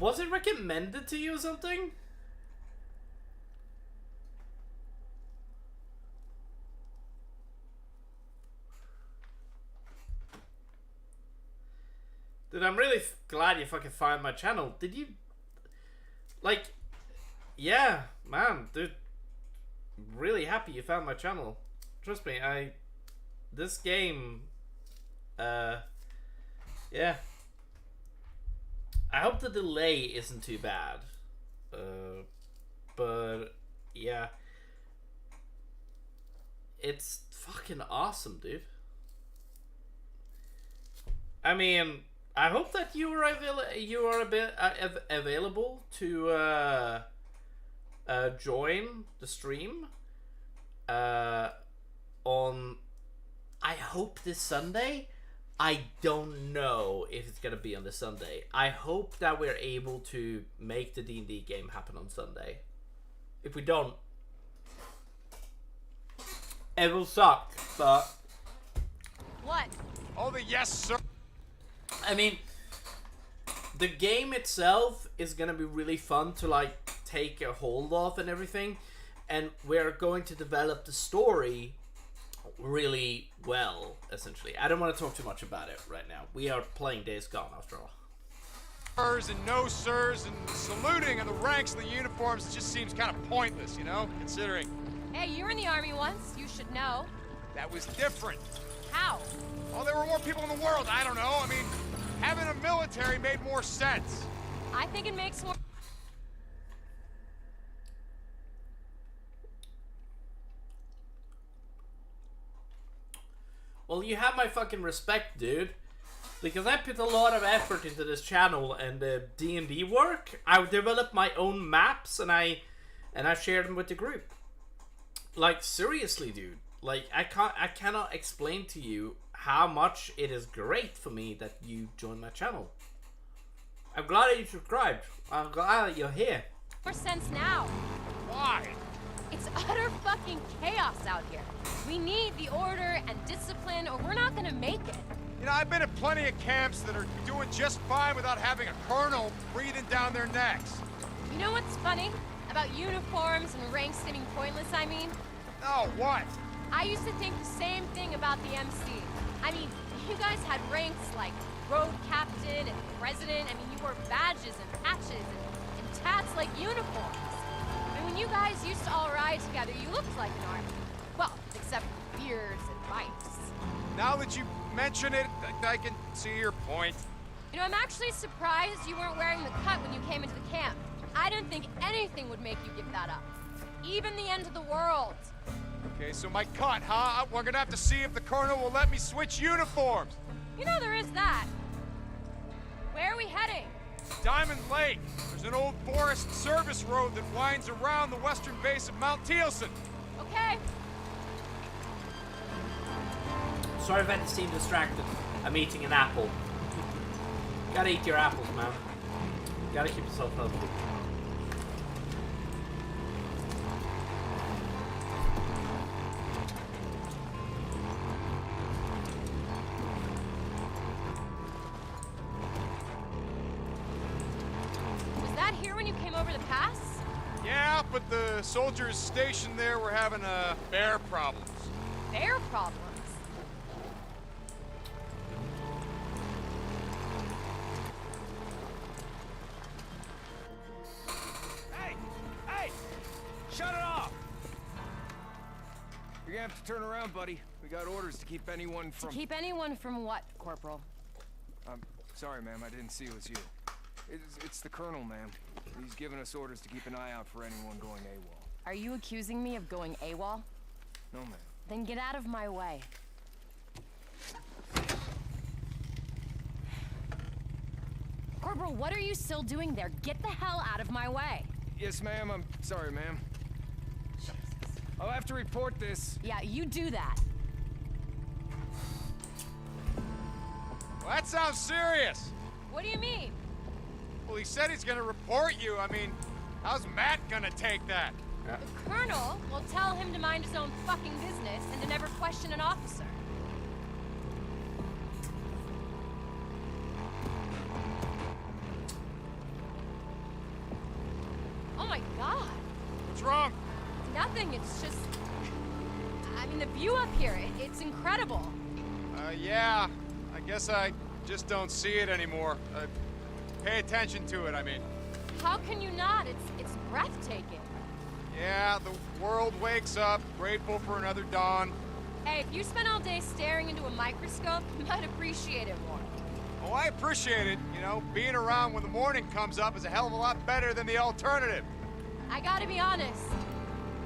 Was it recommended to you or something? Dude, I'm really glad you fucking found my channel. Did you... Like... Yeah, man, dude. Really happy you found my channel. Trust me, this game... Yeah. I hope the delay isn't too bad. But... Yeah. It's fucking awesome, dude. I mean... I hope that you are a bit available to join the stream on. I hope this Sunday. I don't know if it's gonna be on this Sunday. I hope that we're able to make the D&D game happen on Sunday. If we don't, it will suck. But What? Oh, the yes, sir. I mean, the game itself is gonna be really fun to like take a hold of and everything, and we're going to develop the story really well, essentially. I don't want to talk too much about it right now. We are playing Days Gone after all. Sirs and no sirs and saluting of the ranks and the uniforms just seems kind of pointless, you know, considering. Hey, you were in the army once. You should know. That was different. How? Oh, there were more people in the world. I don't know. I mean, having a military made more sense. I think it makes more... Well, you have my fucking respect, dude. Because I put a lot of effort into this channel and the D&D work. I've developed my own maps and I've shared them with the group. Like, seriously, dude. Like, I cannot explain to you how much it is great for me that you joined my channel. I'm glad that you subscribed. I'm glad that you're here. More sense now. Why? It's utter fucking chaos out here. We need the order and discipline or we're not gonna make it. You know, I've been at plenty of camps that are doing just fine without having a colonel breathing down their necks. You know what's funny? About uniforms and ranks seeming pointless, I mean? Oh, what? I used to think the same thing about the MC. I mean, you guys had ranks like road captain and president. I mean, you wore badges and patches and tats like uniforms. I mean, when you guys used to all ride together, you looked like an army. Well, except for beards and bikes. Now that you mention it, I can see your point. You know, I'm actually surprised you weren't wearing the cut when you came into the camp. I didn't think anything would make you give that up. Even the end of the world. Okay, so my cut, huh? We're gonna have to see if the colonel will let me switch uniforms. You know there is that. Where are we heading? Diamond Lake. There's an old forest service road that winds around the western base of Mount Thielsen. Okay. Sorry if I seem distracted. I'm eating an apple. Gotta eat your apples, man. Gotta keep yourself healthy. Was that here when you came over the pass? Yeah, but the soldiers stationed there were having bear problems. Bear problems? Hey! Hey! Shut it off! You're gonna have to turn around, buddy. We got orders to keep anyone from... To keep anyone from what, Corporal? Sorry, ma'am. I didn't see it was you. It's the Colonel, ma'am. He's given us orders to keep an eye out for anyone going AWOL. Are you accusing me of going AWOL? No, ma'am. Then get out of my way. Corporal, what are you still doing there? Get the hell out of my way. Yes, ma'am. I'm sorry, ma'am. I'll have to report this. Yeah, you do that. Well, that sounds serious. What do you mean? Well, he said he's gonna report you. I mean, how's Matt gonna take that? The Colonel will tell him to mind his own fucking business and to never question an officer. Oh my god. What's wrong? Nothing, it's just... I mean, the view up here, it's incredible. Yeah. I guess I just don't see it anymore. Pay attention to it, I mean. How can you not? It's breathtaking. Yeah, the world wakes up, grateful for another dawn. Hey, if you spent all day staring into a microscope, you might appreciate it more. Oh, I appreciate it. You know, being around when the morning comes up is a hell of a lot better than the alternative. I gotta be honest.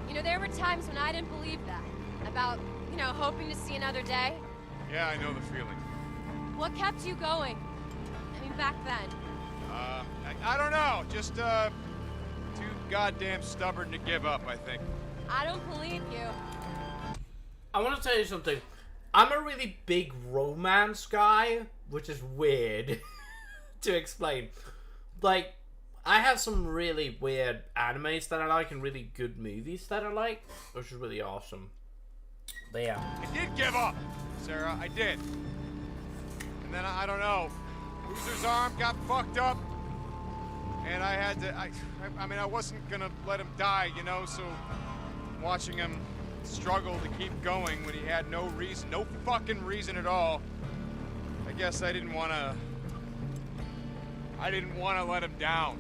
You know, there were times when I didn't believe that. About, you know, hoping to see another day. Yeah, I know the feeling. What kept you going? I mean, back then. I don't know. Just, too goddamn stubborn to give up, I think. I don't believe you. I want to tell you something. I'm a really big romance guy, which is weird to explain. Like, I have some really weird animes that I like and really good movies that I like, which is really awesome. But yeah. I did give up, Sarah. I did. And then, I don't know. Loser's arm got fucked up. And I had to, I mean, I wasn't gonna let him die, you know, so watching him struggle to keep going when he had no reason, no fucking reason at all, I guess I didn't wanna let him down.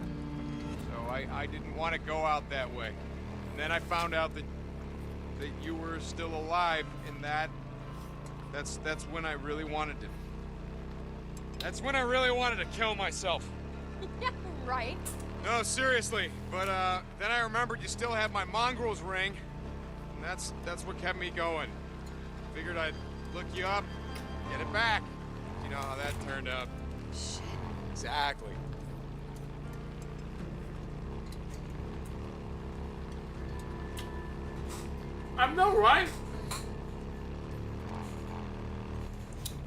So I didn't want to go out that way. And then I found out that you were still alive, and that's when I really wanted to. That's when I really wanted to kill myself. Yeah, right. No, seriously. But then I remembered you still have my mongrel's ring, and that's what kept me going. Figured I'd look you up, get it back. You know how that turned out. Shit. Exactly. I know, right?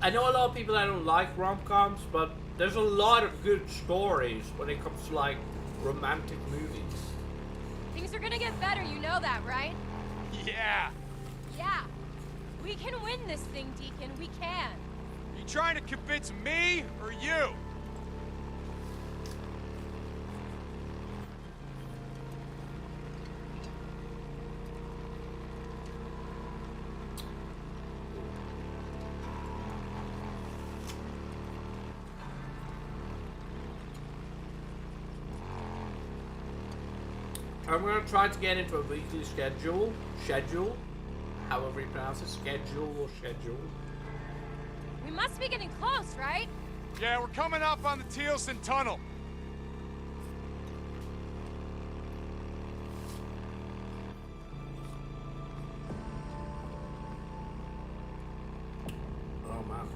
I know a lot of people that don't like rom-coms, but there's a lot of good stories when it comes to, like, romantic movies. Things are gonna get better, you know that, right? Yeah. Yeah. We can win this thing, Deacon. We can. You trying to convince me or you? I'm gonna try to get into a weekly schedule, however you pronounce it, schedule. We must be getting close, right? Yeah, we're coming up on the Tealson Tunnel. Oh man.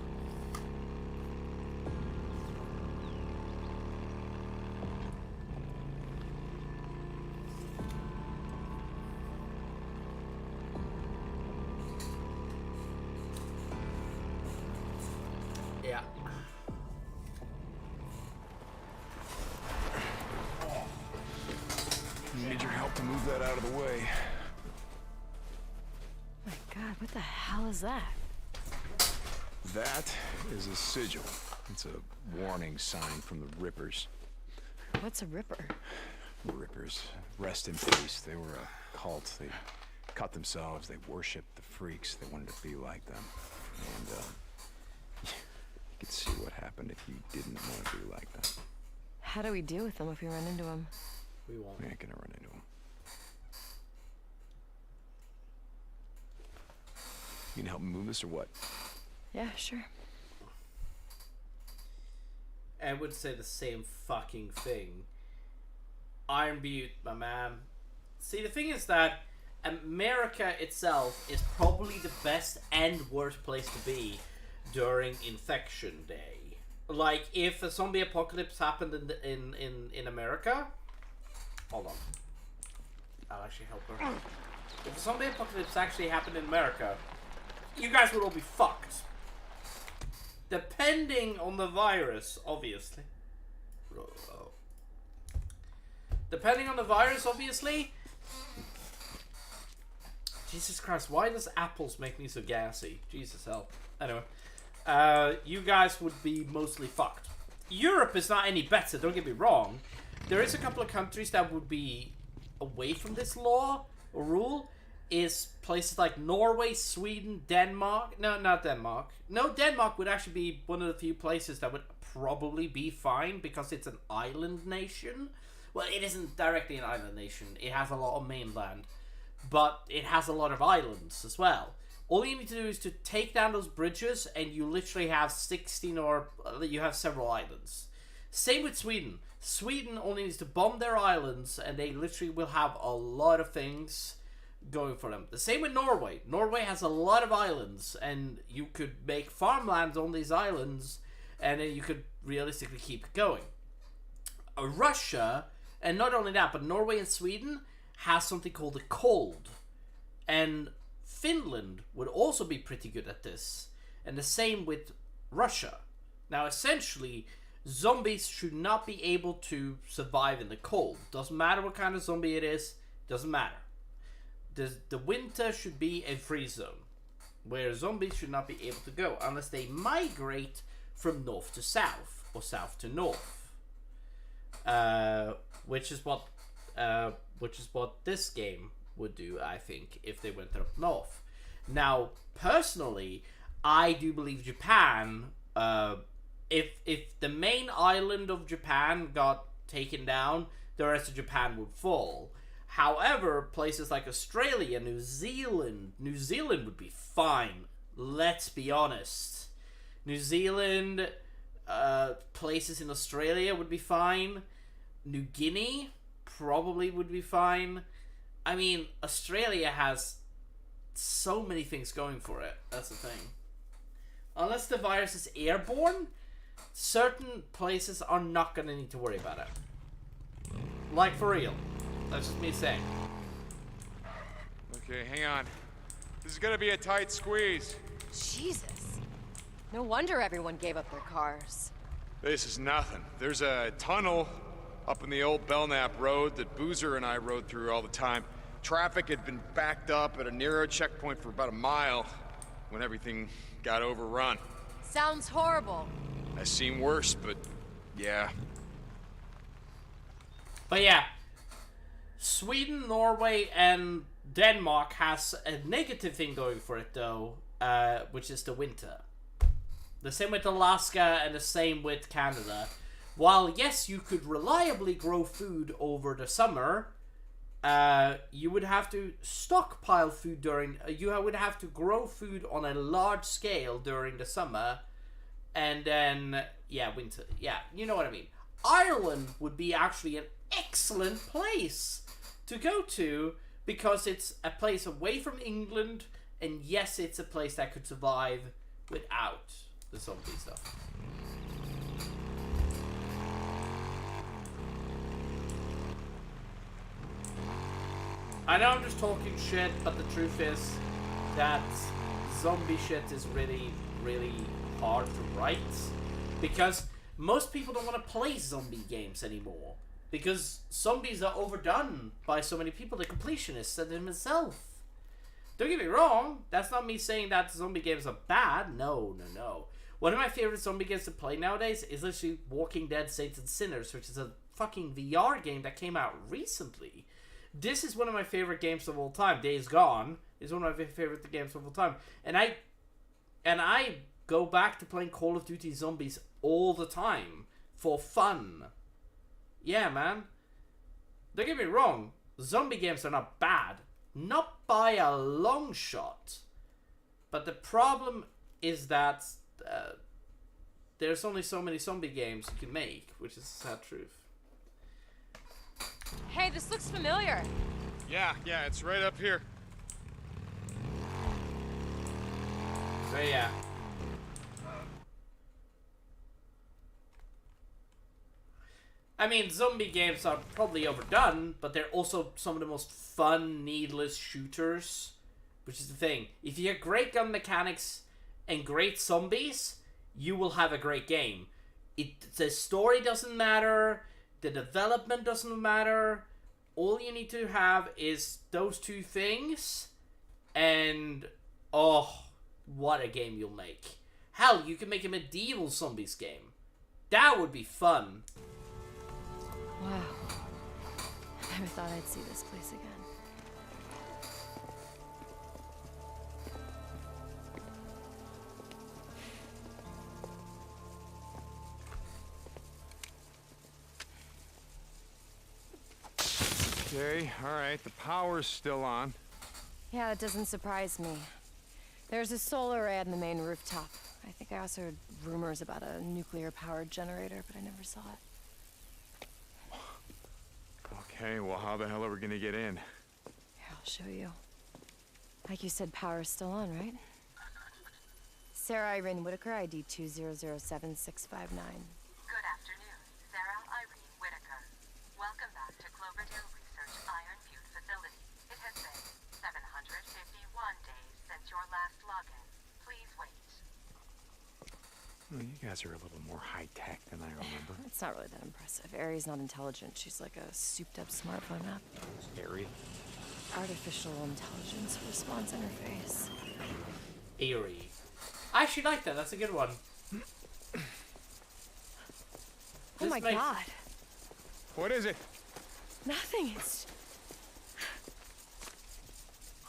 Yeah. Need your help to move that out of the way. My God, what the hell is that? That is a sigil. It's a warning sign from the Rippers. What's a Ripper? Rippers. Rest in peace. They were a cult. They cut themselves. They worshipped the freaks. They wanted to be like them. And, you could see what happened if you didn't want to be like them. How do we deal with them if we run into them? We won't. We ain't gonna run into them. You can help me move this or what? Yeah, sure. I would say the same fucking thing. Iron Butte, my man. See, the thing is that America itself is probably the best and worst place to be during Infection Day. Like, if a zombie apocalypse happened in America... Hold on. I'll actually help her. If the zombie apocalypse actually happened in America, you guys would all be fucked. Depending on the virus, obviously. Depending on the virus, obviously. Jesus Christ, why does apples make me so gassy? Jesus help. Anyway, you guys would be mostly fucked. Europe is not any better, don't get me wrong. There is a couple of countries that would be away from this law or rule. Is places like Norway, Sweden, Denmark. No, not Denmark. No, Denmark would actually be one of the few places that would probably be fine because it's an island nation. Well, it isn't directly an island nation. It has a lot of mainland. But it has a lot of islands as well. All you need to do is to take down those bridges and you literally have 16 or... you have several islands. Same with Sweden. Sweden only needs to bomb their islands and they literally will have a lot of things going for them. The same with Norway. Norway has a lot of islands and you could make farmlands on these islands and then you could realistically keep going. Russia, and not only that, but Norway and Sweden has something called the cold. And Finland would also be pretty good at this. And the same with Russia. Now essentially, zombies should not be able to survive in the cold. Doesn't matter what kind of zombie it is, doesn't matter. The winter should be a free zone, where zombies should not be able to go unless they migrate from north to south or south to north, which is what this game would do, I think, if they went up north. Now, personally, I do believe Japan. If the main island of Japan got taken down, the rest of Japan would fall. However, places like Australia, New Zealand would be fine. Let's be honest. New Zealand, places in Australia would be fine. New Guinea probably would be fine. I mean, Australia has so many things going for it. That's the thing. Unless the virus is airborne, certain places are not going to need to worry about it. Like for real. That's just me saying. Okay, hang on. This is gonna be a tight squeeze. Jesus. No wonder everyone gave up their cars. This is nothing. There's a tunnel up in the old Belknap Road that Boozer and I rode through all the time. Traffic had been backed up at a narrow checkpoint for about a mile when everything got overrun. Sounds horrible. I've seen worse, but yeah. But yeah. Sweden, Norway, and Denmark has a negative thing going for it, though, which is the winter. The same with Alaska and the same with Canada. While, yes, you could reliably grow food over the summer, you would have to stockpile food during... you would have to grow food on a large scale during the summer, and then, yeah, winter. Yeah, you know what I mean. Ireland would be actually an excellent place to go to because it's a place away from England, and yes, it's a place that could survive without the zombie stuff. I know I'm just talking shit, but the truth is that zombie shit is really, really hard to write because most people don't want to play zombie games anymore. Because zombies are overdone by so many people, the completionists and himself. Don't get me wrong, that's not me saying that zombie games are bad. No, no, no. One of my favorite zombie games to play nowadays is literally Walking Dead Saints and Sinners, which is a fucking VR game that came out recently. This is one of my favorite games of all time. Days Gone is one of my favorite games of all time. And I go back to playing Call of Duty Zombies all the time for fun. Yeah, man. Don't get me wrong. Zombie games are not bad. Not by a long shot. But the problem is that there's only so many zombie games you can make, which is the sad truth. Hey, this looks familiar. Yeah, it's right up here. So yeah. I mean, zombie games are probably overdone, but they're also some of the most fun, needless shooters. Which is the thing. If you have great gun mechanics and great zombies, you will have a great game. The story doesn't matter. The development doesn't matter. All you need to have is those two things. And, oh, what a game you'll make. Hell, you can make a medieval zombies game. That would be fun. Wow. I never thought I'd see this place again. Okay, all right, the power's still on. Yeah, that doesn't surprise me. There's a solar array on the main rooftop. I think I also heard rumors about a nuclear-powered generator, but I never saw it. Okay, well, how the hell are we gonna get in? Here, I'll show you. Like you said, power's still on, right? Sarah Irene Whitaker, ID 2007659. Good afternoon, Sarah Irene Whitaker. Welcome back to Cloverdale Research Iron Butte facility. It has been 751 days since your last login. Please wait. Well, you guys are a little more high-tech than I remember. It's not really that impressive. Ari's not intelligent. She's like a souped-up smartphone app. Ari? Artificial intelligence response interface. Eerie. I actually like that. That's a good one. Oh my god. What is it? Nothing. It's...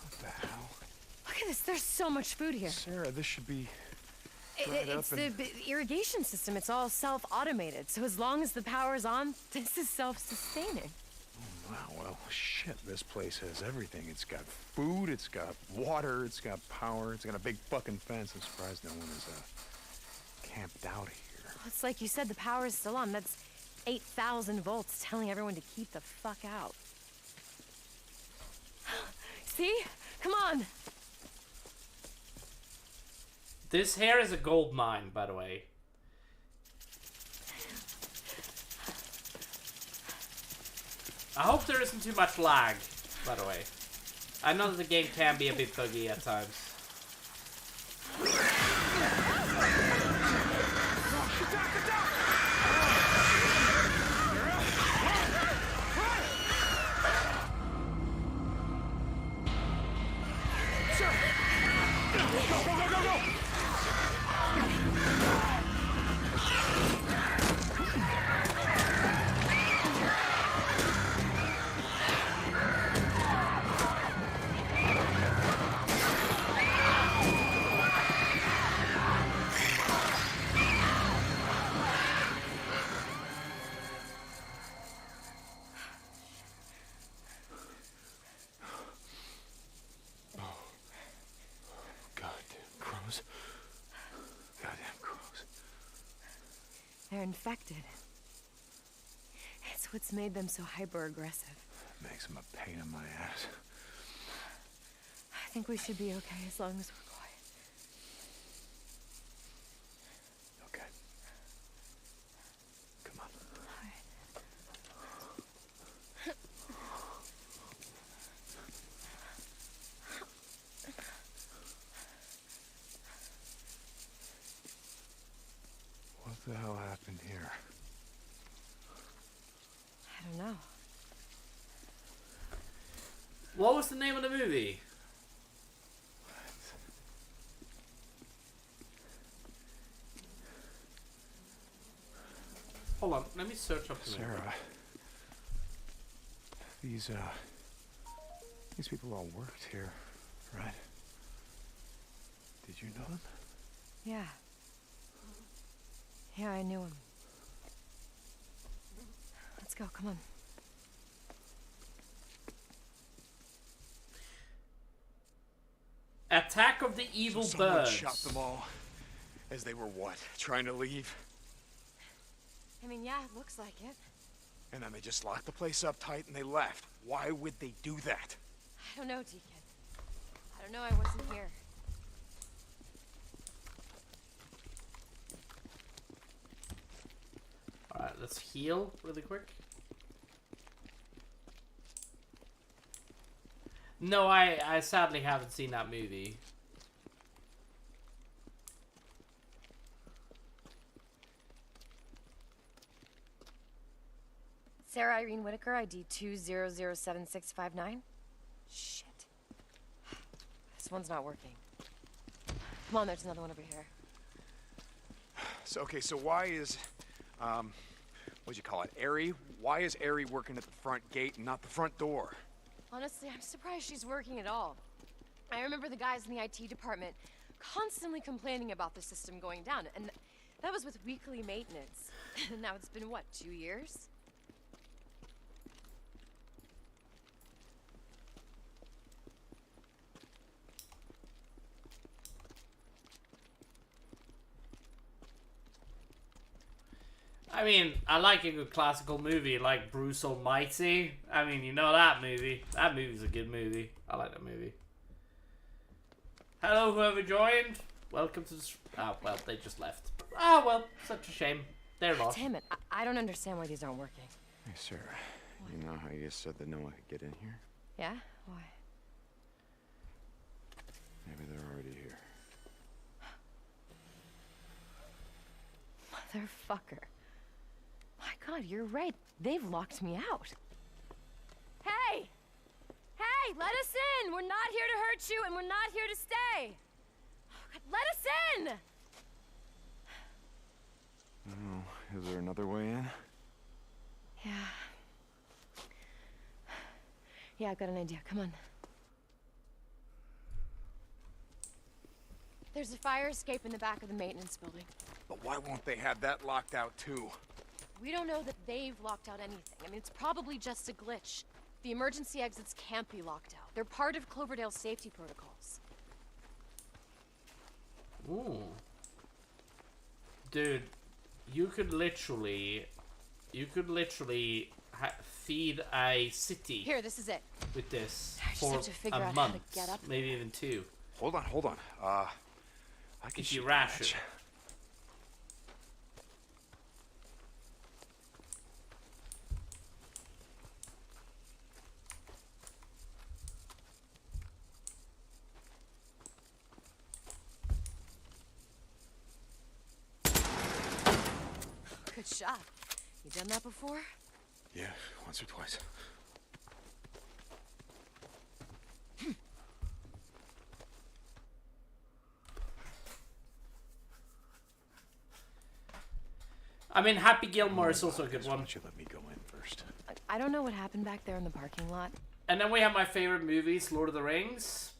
What the hell? Look at this. There's so much food here. Sarah, this should be... dried It's up and... the irrigation system. It's all self-automated. So as long as the power's on, this is self-sustaining. Oh, wow, well, shit, this place has everything. It's got food, it's got water, it's got power, it's got a big fucking fence. I'm surprised no one is camped out here. Well, it's like you said, the power's still on. That's 8,000 volts telling everyone to keep the fuck out. See? Come on! This here is a gold mine, by the way. I hope there isn't too much lag, by the way. I know that the game can be a bit buggy at times. They're infected. It's what's made them so hyper-aggressive. Makes them a pain in my ass. I think we should be okay as long as we're quiet. Okay. Come on. What the hell happened here? I don't know. What was the name of the movie? Hold on, let me search up the movie. Sarah, these people all worked here, right? Did you know them? Yeah. Yeah, I knew him. Let's go, come on. Attack of the Evil Someone Birds. shot them all as they were what? Trying to leave? I mean, yeah, it looks like it. And then they just locked the place up tight and they left. Why would they do that? I don't know, Deacon. I don't know, I wasn't here. Alright, let's heal really quick. No, I sadly haven't seen that movie. Sarah Irene Whitaker, ID 2007659. Shit. This one's not working. Come on, there's another one over here. So, okay, so why is, what'd you call it, Ari? Why is Ari working at the front gate and not the front door? Honestly, I'm surprised she's working at all. I remember the guys in the IT department constantly complaining about the system going down, and that was with weekly maintenance. Now it's been, what, 2 years? I mean, I like a good classical movie like Bruce Almighty. I mean, you know that movie. That movie's a good movie. I like that movie. Hello, whoever joined. Welcome to the... Oh, well, they just left. Oh, well, such a shame. They're lost. Damn it, I don't understand why these aren't working. Hey, Sarah, you know how you said that no one could get in here? Yeah? Why? Maybe they're already here. Motherfucker. My God, you're right. They've locked me out. Hey! Hey, let us in! We're not here to hurt you, and we're not here to stay! Oh, God, let us in! Oh, is there another way in? Yeah. Yeah, I've got an idea. Come on. There's a fire escape in the back of the maintenance building. But why won't they have that locked out too? We don't know that they've locked out anything. I mean, it's probably just a glitch. The emergency exits can't be locked out. They're part of Cloverdale's safety protocols. Ooh. Dude, you could literally feed a city. Here, this is it. With this I just for have to figure a out month, how to get up. maybe even 2. Hold on. I can If you shoot ration. that. Good shot. You done that before? Yeah, once or twice. I mean, Happy Gilmore is also a good Why one. don't you let me go in first? I don't know what happened back there in the parking lot. And then we have my favorite movies, Lord of the Rings.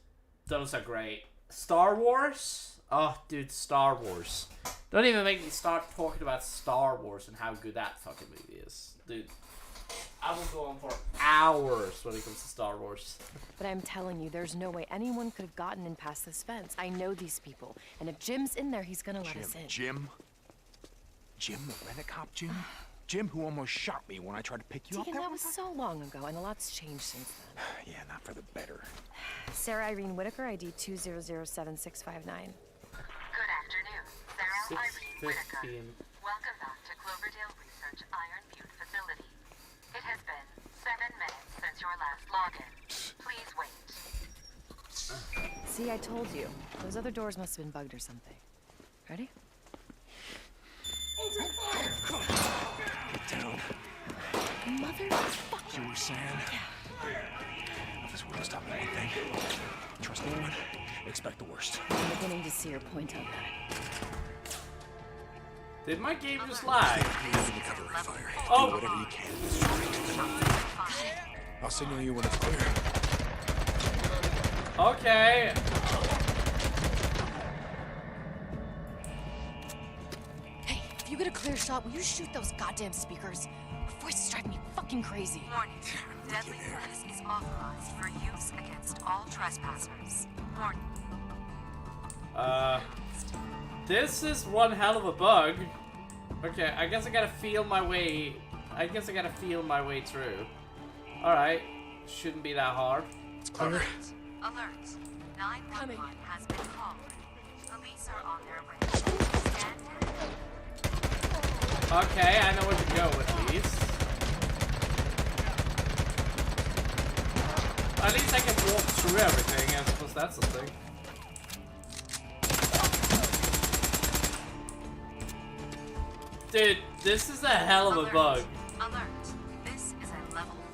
Those are great. Star Wars? Oh, dude, Star Wars. Don't even make me start talking about Star Wars and how good that fucking movie is. Dude, I will go on for hours when it comes to Star Wars. But I'm telling you, there's no way anyone could have gotten in past this fence. I know these people. And if Jim's in there, he's gonna let us in. Jim, the rent-a-cop Jim? Jim, who almost shot me when I tried to pick you up. Deacon, that was so long ago, and a lot's changed since then. Yeah, not for the better. Sarah Irene Whitaker, ID 2007659. Good afternoon. Sarah Irene Whitaker. 6:15. Welcome back to Cloverdale Research Iron Butte facility. It has been 7 minutes since your last login. Please wait. See, I told you. Those other doors must have been bugged or something. Ready? Get down. Motherfucker. You were saying? If this world's stopping one thing, trust no one, expect the worst. I'm beginning to see your point on that. Did my game just lag? Cover fire. Oh. Do whatever you can. I'll signal you when it's clear. Okay. Hey, if you get a clear shot, will you shoot those goddamn speakers? Your voices drive me fucking crazy. Warning. Deadly force is authorized for use against all trespassers. Warning. This is one hell of a bug. Okay, I guess I gotta feel my way. I guess I gotta feel my way through. Alright. Shouldn't be that hard. It's clear. Alert. 911 has been called. Police are on their way. Stand Okay, I know where to go with these. At least I can walk through everything. I suppose that's the thing. Dude, this is a hell of a bug.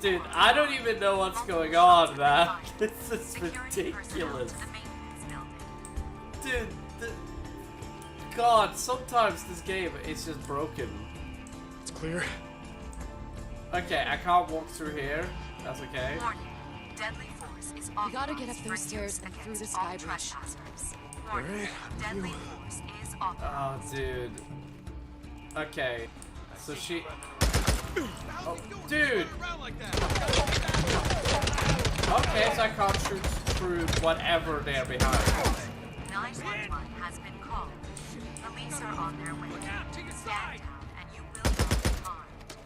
Dude, I don't even know what's going on, man. This is ridiculous. Dude, God, sometimes this game is just broken. It's clear. Okay, I can't walk through here. That's okay. Deadly force is We gotta get up those stairs and through the sky bridge. Warning, deadly force is Oh, authorized. dude. Okay, so she... Oh, dude! Okay, so I can't shoot through whatever they're behind. 911 has been called. Police are on their way. Stand down and you will not be harmed.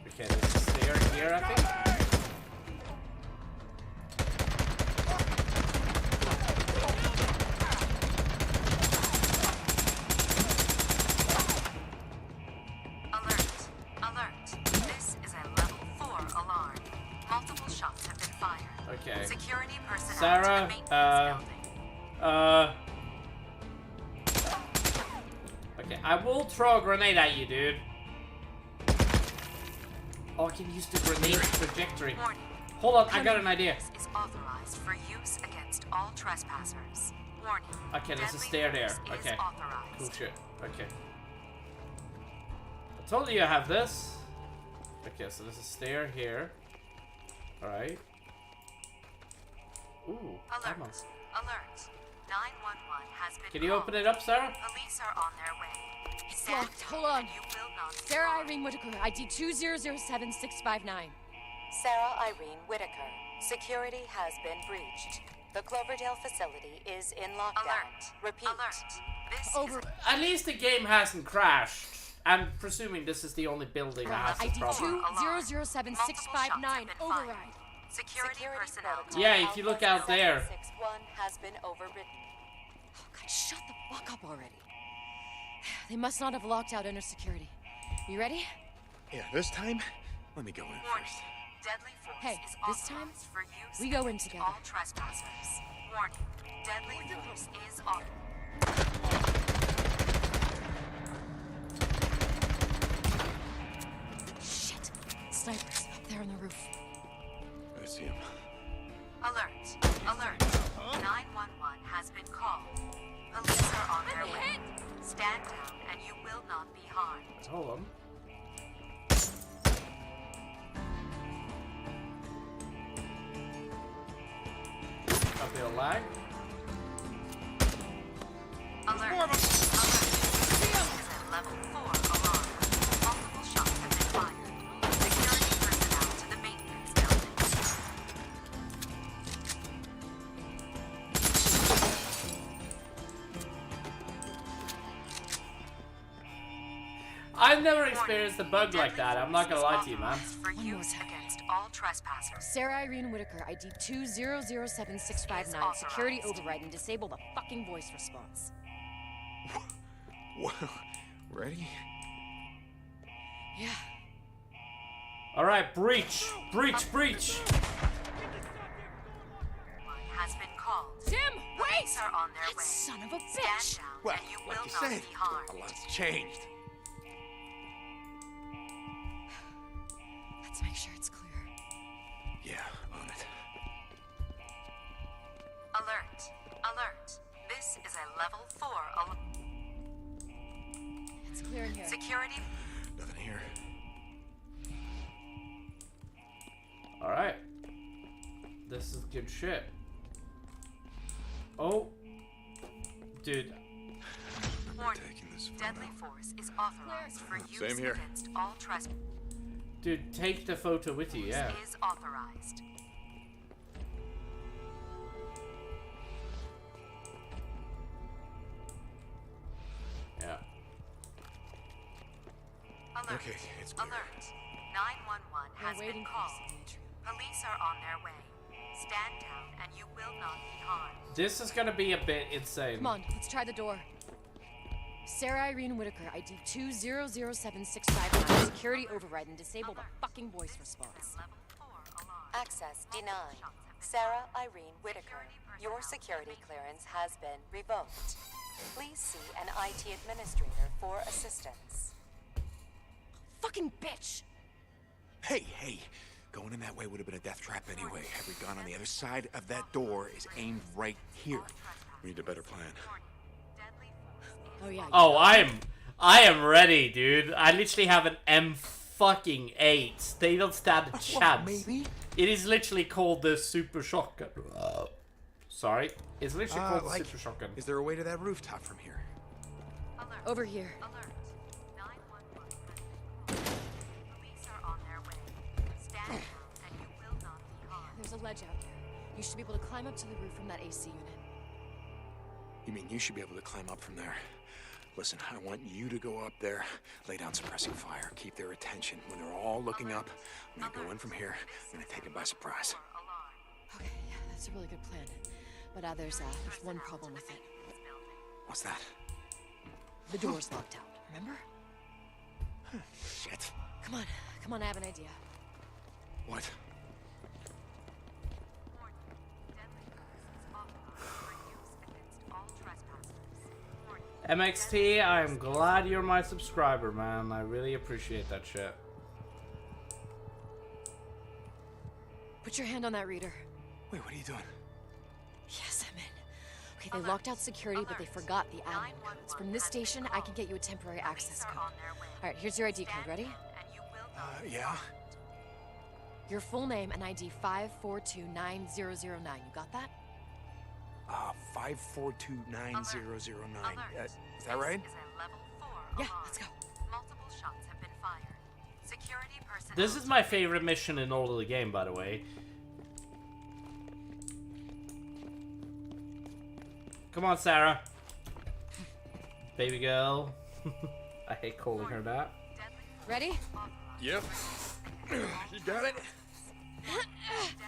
Okay, there's a stair here, I think. Alert! Alert! This is a level 4 alarm. Multiple shots have been fired. Okay. Security personnel Sarah, to the maintenance building. Okay, I will throw a grenade at you, dude. Oh, I can use the grenade trajectory. Hold on, I got an idea. Is authorized for use against all trespassers. Warning. Okay, there's a deadly stair there. force is Okay. authorized. Cool shit. Okay. I told you I have this. Okay, so there's a stair here. Alright. Ooh, Alert! ammo. Alert! 911 has been Can you called. open it up, Sarah? Police are on their way. It's Stand locked. down Hold on. and you will not be Sarah harmed. Irene Whitaker, ID 2007659. Sarah Irene Whitaker. Security has been breached. The Cloverdale facility is in lockdown. Alert! Repeat. Alert! This Over. is At least the game hasn't crashed. I'm presuming this is the only building that has ID the problem. 2007659. Override. security personnel. Yeah, if you look out there. 761 has been overridden. Oh, God, shut the fuck up already. They must not have locked out inner security. You ready? Yeah, this time, let me go in Warning. first. Deadly force Hey, is this time, authorized for use we go in against together. all trespassers. Warning. Deadly force is on. Shit. Snipers up there on the roof. I see him. Alert! Alert! 911 has been called. Police are on their way. Stand down and you will not be harmed. Hold on. A bit of lag. Alert! Alert! This is a level 4 alarm. Multiple shots have been fired. Security personnel to the maintenance building. I've never experienced a bug like that. I'm not gonna lie to you, man. For use against all trespassers. Sarah Irene Whitaker, ID 2007659. Security override and disable the fucking voice response. Well, ready? Yeah. All right, breach, breach, breach. Has been called. Jim, Police are on their way. Son of a Stand bitch. down Well, and you like will you not said, be harmed. a lot's changed. Let's make sure it's clear. Yeah, on it. Alert! Alert! This is a level 4 alarm. It's clear in here. Security. Nothing here. All right. This is good shit. Oh, dude. Warning. Taking this Deadly force is authorized for use Same here. against all trespassers. Dude, take the photo with you, yeah. Is authorized. Yeah. Alert. Okay, it's clear. Alert. 911 has We're been waiting for called. signature. Police are on their way. Stand down and you will not be harmed. This is gonna be a bit insane. Come on, let's try the door. Sarah Irene Whitaker, ID 2007659. Security override and disable the fucking voice response. Access denied. Sarah Irene Whitaker, your security clearance has been revoked. Please see an IT administrator for assistance. Fucking bitch! Hey, going in that way would have been a death trap anyway. Every gun on the other side of that door is aimed right here. We need a better plan. Oh yeah. Oh, I am ready, dude. I literally have an M8. They don't stand a chance. Maybe? It is literally called the Super Shotgun. Sorry. It's literally called the Super Shotgun. Is there a way to that rooftop from here? Over here. There's a ledge out there. You should be able to climb up to the roof from that AC unit. You mean you should be able to climb up from there? Listen, I want you to go up there, lay down suppressing fire, keep their attention. When they're all looking up, I'm gonna go in from here. I'm gonna take them by surprise. Okay, yeah, that's a really good plan. But there's one problem with it. What's that? The door's locked out, remember? Shit. Come on, I have an idea. What? MXT, I'm glad you're my subscriber, man. I really appreciate that shit. Put your hand on that reader. Wait, what are you doing? Yes, I'm in. Okay, they locked out security, but they forgot the admin codes. From this station, I can get you a temporary access code. Alright, here's your ID code. Ready? Yeah? Your full name and ID 5429009. You got that? 5429009. Is that right? Yeah, let's go. Multiple shots have been fired. Security personnel. This is my favorite mission in all of the game, by the way. Come on, Sarah. Baby girl. I hate calling her that. Ready? Yep. You got it?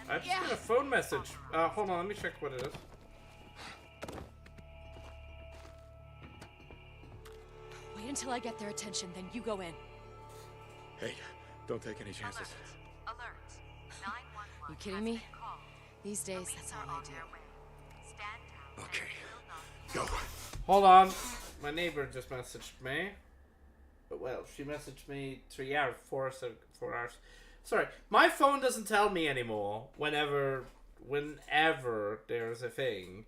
I just got a phone message. Hold on, let me check what it is. Wait until I get their attention, then you go in. Hey, don't take any chances. Alert. 911. You kidding me? These days, that's all I do. Okay, go. Hold on. My neighbor just messaged me. Well, she messaged me 3 hours, 4 hours. Sorry, my phone doesn't tell me anymore whenever there's a thing.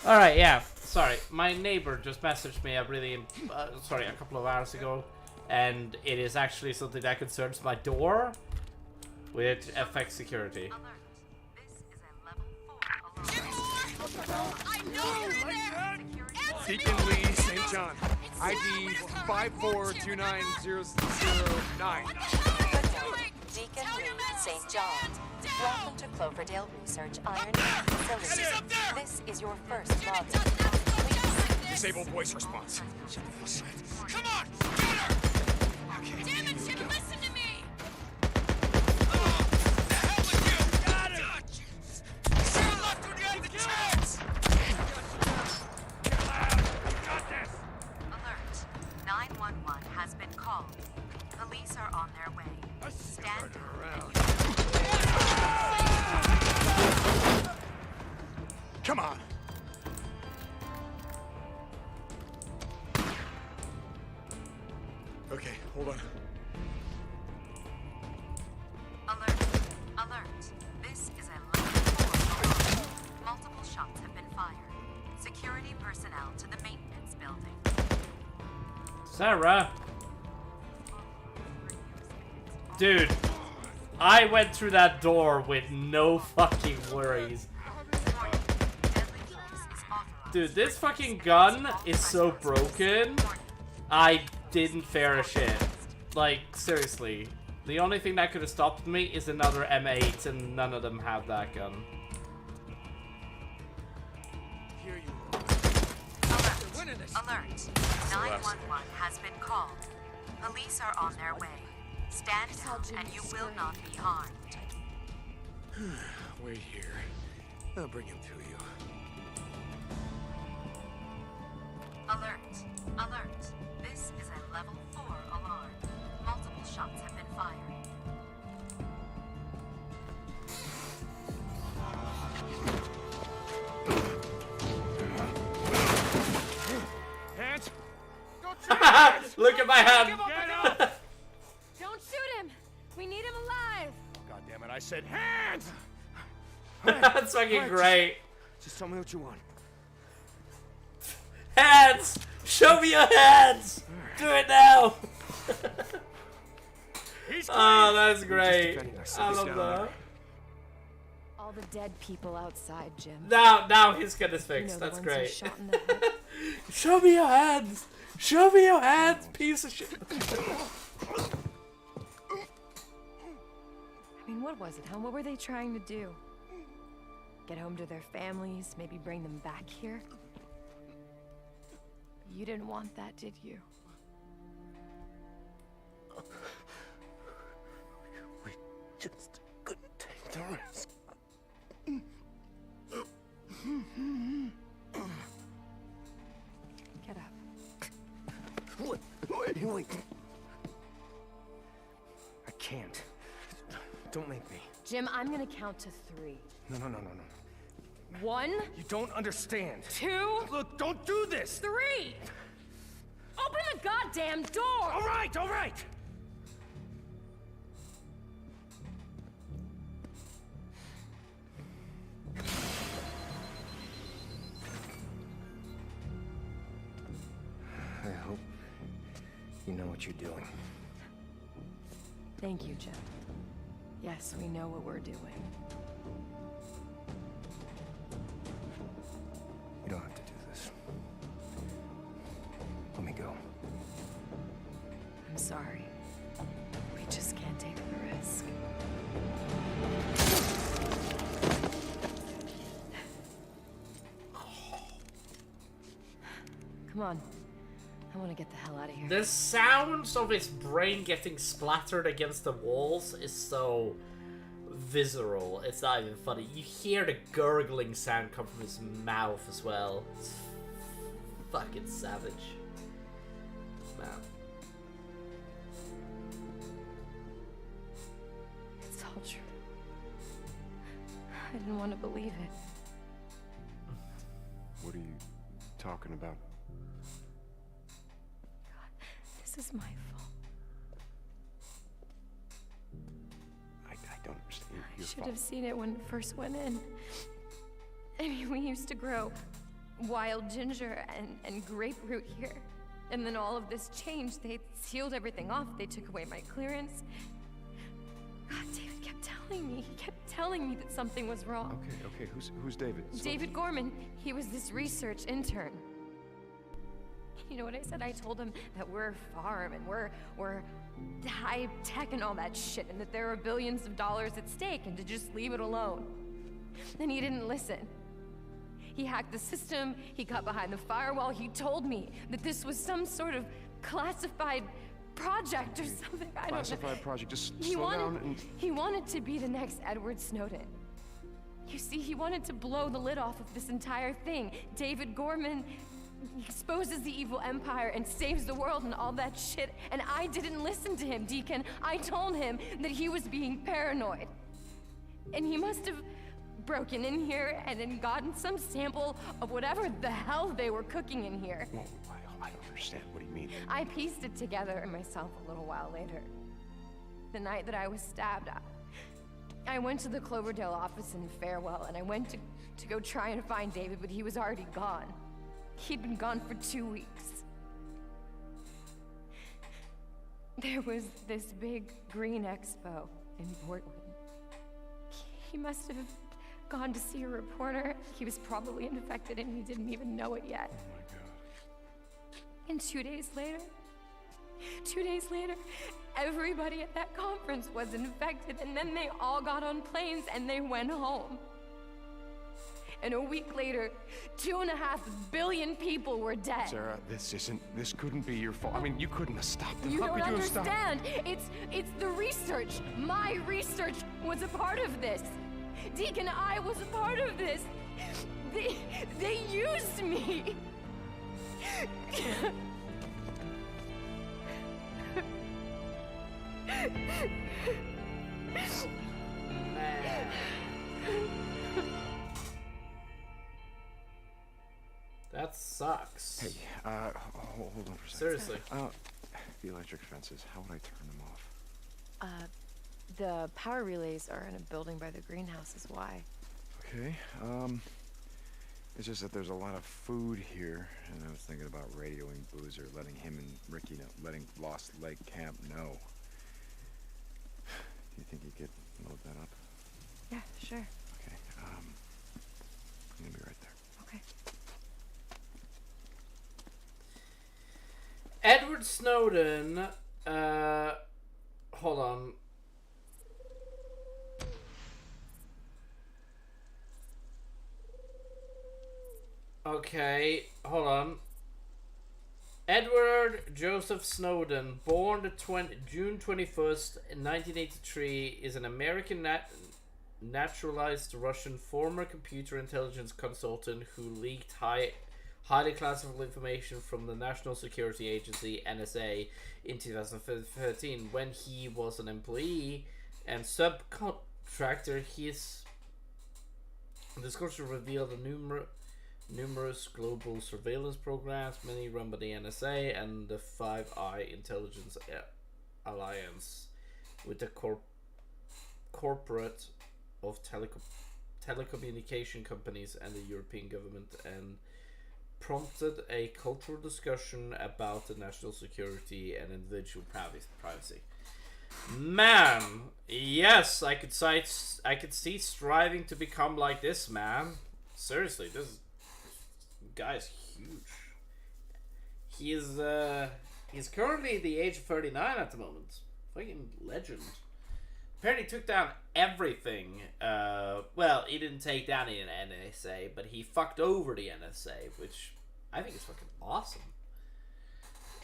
Alright, yeah. Sorry, my neighbor just messaged me a couple of hours ago, and it is actually something that concerns my door, which affects security. I know you're in there! Deacon Lee St. John, ID 5429009. Deacon Lee St. John. Welcome to Cloverdale Research Iron Facility. This is your first login. Disable voice response. Come on! Get her! Okay. Damn it, Chip, listen to me! The hell with you! Got it! Sarah left when you had the chance! Got this! Alert. 911 has been called. Police are on their way. Stand around. Come on. Hold on. Alert. Alert. This is a level 4 alarm. Multiple shots have been fired. Security personnel to the maintenance building. Sarah! Dude, I went through that door with no fucking worries. Dude, this fucking gun is so broken, I didn't fare a shit. Like, seriously. The only thing that could have stopped me is another M8, and none of them have that gun. Alert. 911 has been called. Police are on their way. Stand down and you will not be harmed. Wait here. I'll bring him to you. Alert. Alert. This is a level 4 alarm. Multiple shots have been fired. Hands! Look at my hand! Don't shoot him! We need him alive! God damn it, I said hands! That's fucking great. Just tell me what you want. Hands! Show me your hands! Do it now! Oh, that's great. I love that. All the dead people outside, Jim. Now his gun is fixed. You know, the That's ones who great. shot in the head. Show me your hands! Show me your hands, piece of shit! I mean, what was it, huh? What were they trying to do? Get home to their families, maybe bring them back here? You didn't want that, did you? We just couldn't take the risk. Get up. Wait. I can't. Don't make me. Jim, I'm gonna count to 3. No. 1. You don't understand. 2. Look, don't do this! 3! Open the goddamn door! All right! I hope you know what you're doing. Thank you, Jim. Yes, we know what we're doing. You don't have to do this. Let me go. I'm sorry. We just can't take the risk. Come on. I want to get the hell out of here. The sounds of his brain getting splattered against the walls is so visceral. It's not even funny. You hear the gurgling sound come from his mouth as well. It's fucking savage. Man. It's all true. I didn't want to believe it. What are you talking about? This is my fault. I don't understand. I should have seen it when it first went in. I mean, we used to grow wild ginger and grapefruit here. And then all of this changed. They sealed everything off. They took away my clearance. God, David kept telling me. He kept telling me that something was wrong. Okay. Who's David? David Gorman. He was this research intern. You know what I said? I told him that we're a farm and we're high tech and all that shit, and that there are billions of dollars at stake, and to just leave it alone. And he didn't listen. He hacked the system, he got behind the firewall, he told me that this was some sort of classified project or something. I don't know. Classified project. Just slow down and... He wanted to be the next Edward Snowden. You see, he wanted to blow the lid off of this entire thing. David Gorman exposes the evil empire and saves the world and all that shit, and I didn't listen to him, Deacon. I told him that he was being paranoid. And he must have broken in here and then gotten some sample of whatever the hell they were cooking in here. Well, I don't understand. understand. What do you mean? I pieced it together myself a little while later. The night that I was stabbed, I went to the Cloverdale office in Farewell, and I went to go try and find David, but he was already gone. He'd been gone for 2 weeks. There was this big green expo in Portland. He must have gone to see a reporter. He was probably infected and he didn't even know it yet. Oh my God. And 2 days later, everybody at that conference was infected, and then they all got on planes and they went home. And a week later, 2.5 billion people were dead. Sarah, this couldn't be your fault. I mean, you couldn't have stopped them. You How don't could you have stopped understand. It's the research. My research was a part of this. Deke and I was a part of this. They used me. That sucks. Hey, hold on for a second. Seriously. The electric fences, how would I turn them off? The power relays are in a building by the greenhouse is why. Okay, it's just that there's a lot of food here, and I was thinking about radioing Boozer, letting him and Ricky know, letting Lost Lake Camp know. Do you think you could load that up? Yeah, sure. Okay, I'm gonna be right there. Okay. Edward Snowden, hold on. Okay, hold on. Edward Joseph Snowden, born June 21st, 1983, is an American naturalized Russian former computer intelligence consultant who leaked highly classified information from the National Security Agency, NSA, in 2013. When he was an employee and subcontractor, his disclosure revealed numerous global surveillance programs, many run by the NSA and the Five Eye Intelligence Alliance, with the corporate of telecommunication companies and the European government, and prompted a cultural discussion about the national security and individual privacy. Man, yes, I could see striving to become like this man. Seriously, this guy's huge. He's currently the age of 39 at the moment. Fucking legend. Apparently took down everything. Well, he didn't take down the NSA, but he fucked over the NSA, which I think is fucking awesome.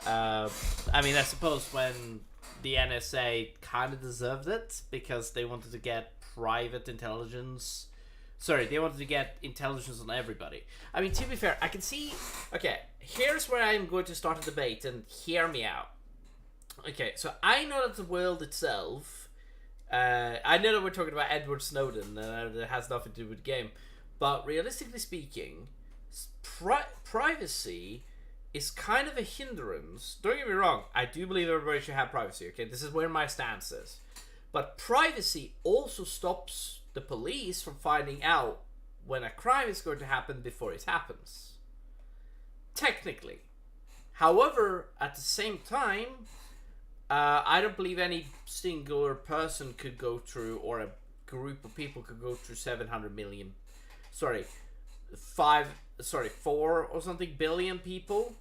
I mean, I suppose when the NSA kind of deserved it, because they wanted to get private intelligence. Sorry, they wanted to get intelligence on everybody. I mean, to be fair, I can see... Okay, here's where I'm going to start a debate, and hear me out. Okay, so I know that the world itself... I know that we're talking about Edward Snowden, and it has nothing to do with the game. But realistically speaking, privacy is kind of a hindrance. Don't get me wrong, I do believe everybody should have privacy, okay? This is where my stance is. But privacy also stops the police from finding out when a crime is going to happen before it happens. Technically. However, at the same time, I don't believe any singular person could go through, or a group of people could go through 700 million, 4 or something billion people.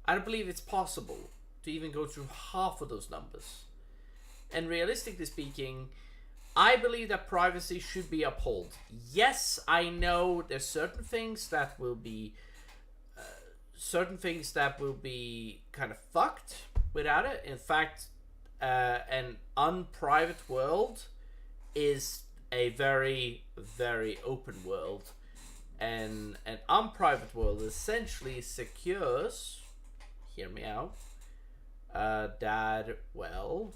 I don't believe it's possible to even go through half of those numbers. And realistically speaking, I believe that privacy should be upheld. Yes, I know there's certain things that will be kind of fucked without it. In fact, an unprivate world is a very, very open world, and an unprivate world essentially secures, hear me out, that, well,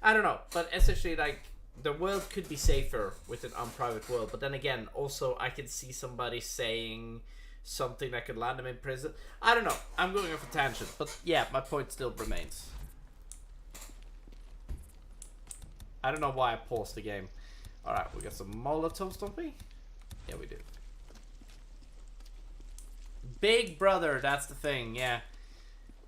I don't know, but essentially, like, the world could be safer with an unprivate world. But then again, also, I could see somebody saying something that could land him in prison. I don't know. I'm going off a tangent, but yeah, my point still remains. I don't know why I paused the game. Alright, we got some Molotovs, don't we? Yeah, we do. Big Brother, that's the thing, yeah.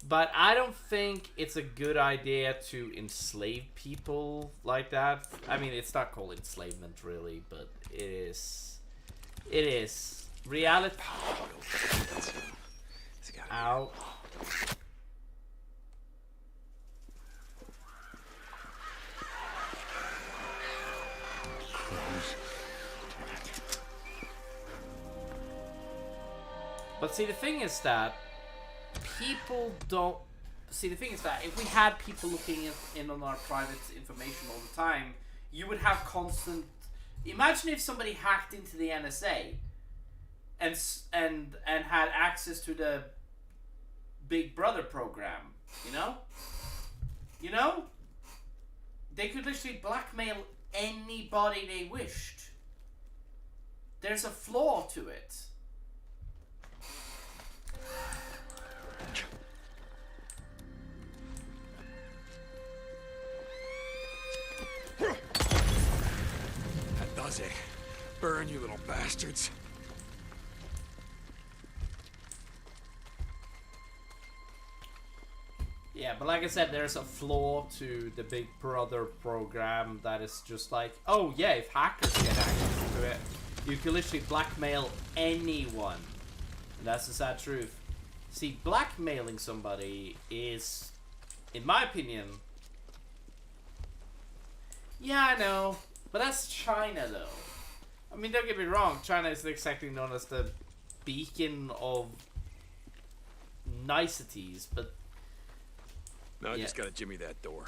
But I don't think it's a good idea to enslave people like that. I mean, it's not called enslavement, really, but it is. It is. Reality. Ow. But see, the thing is that people don't... See, the thing is that if we had people looking in on our private information all the time, you would have constant... Imagine if somebody hacked into the NSA and had access to the Big Brother program, you know? You know? They could literally blackmail anybody they wished. There's a flaw to it. That does it. Burn, you little bastards. Yeah, but like I said, there's a flaw to the Big Brother program that is just like, oh yeah, if hackers get access to it, you can literally blackmail anyone. And that's the sad truth. See, blackmailing somebody is, in my opinion... Yeah, I know. But that's China, though. I mean, don't get me wrong. China is exactly known as the beacon of niceties, but... No, I just gotta jimmy that door.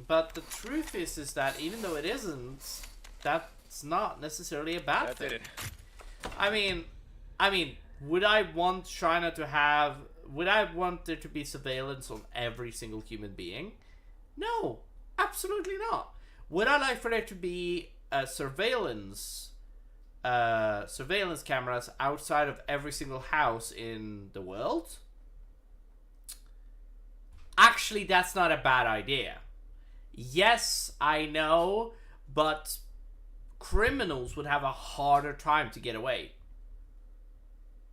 But the truth is that even though it isn't, that's not necessarily a bad thing. That did it. I mean, would I want China to have... Would I want there to be surveillance on every single human being? No, absolutely not. Would I like for there to be surveillance cameras outside of every single house in the world? Actually, that's not a bad idea. Yes, I know, but criminals would have a harder time to get away.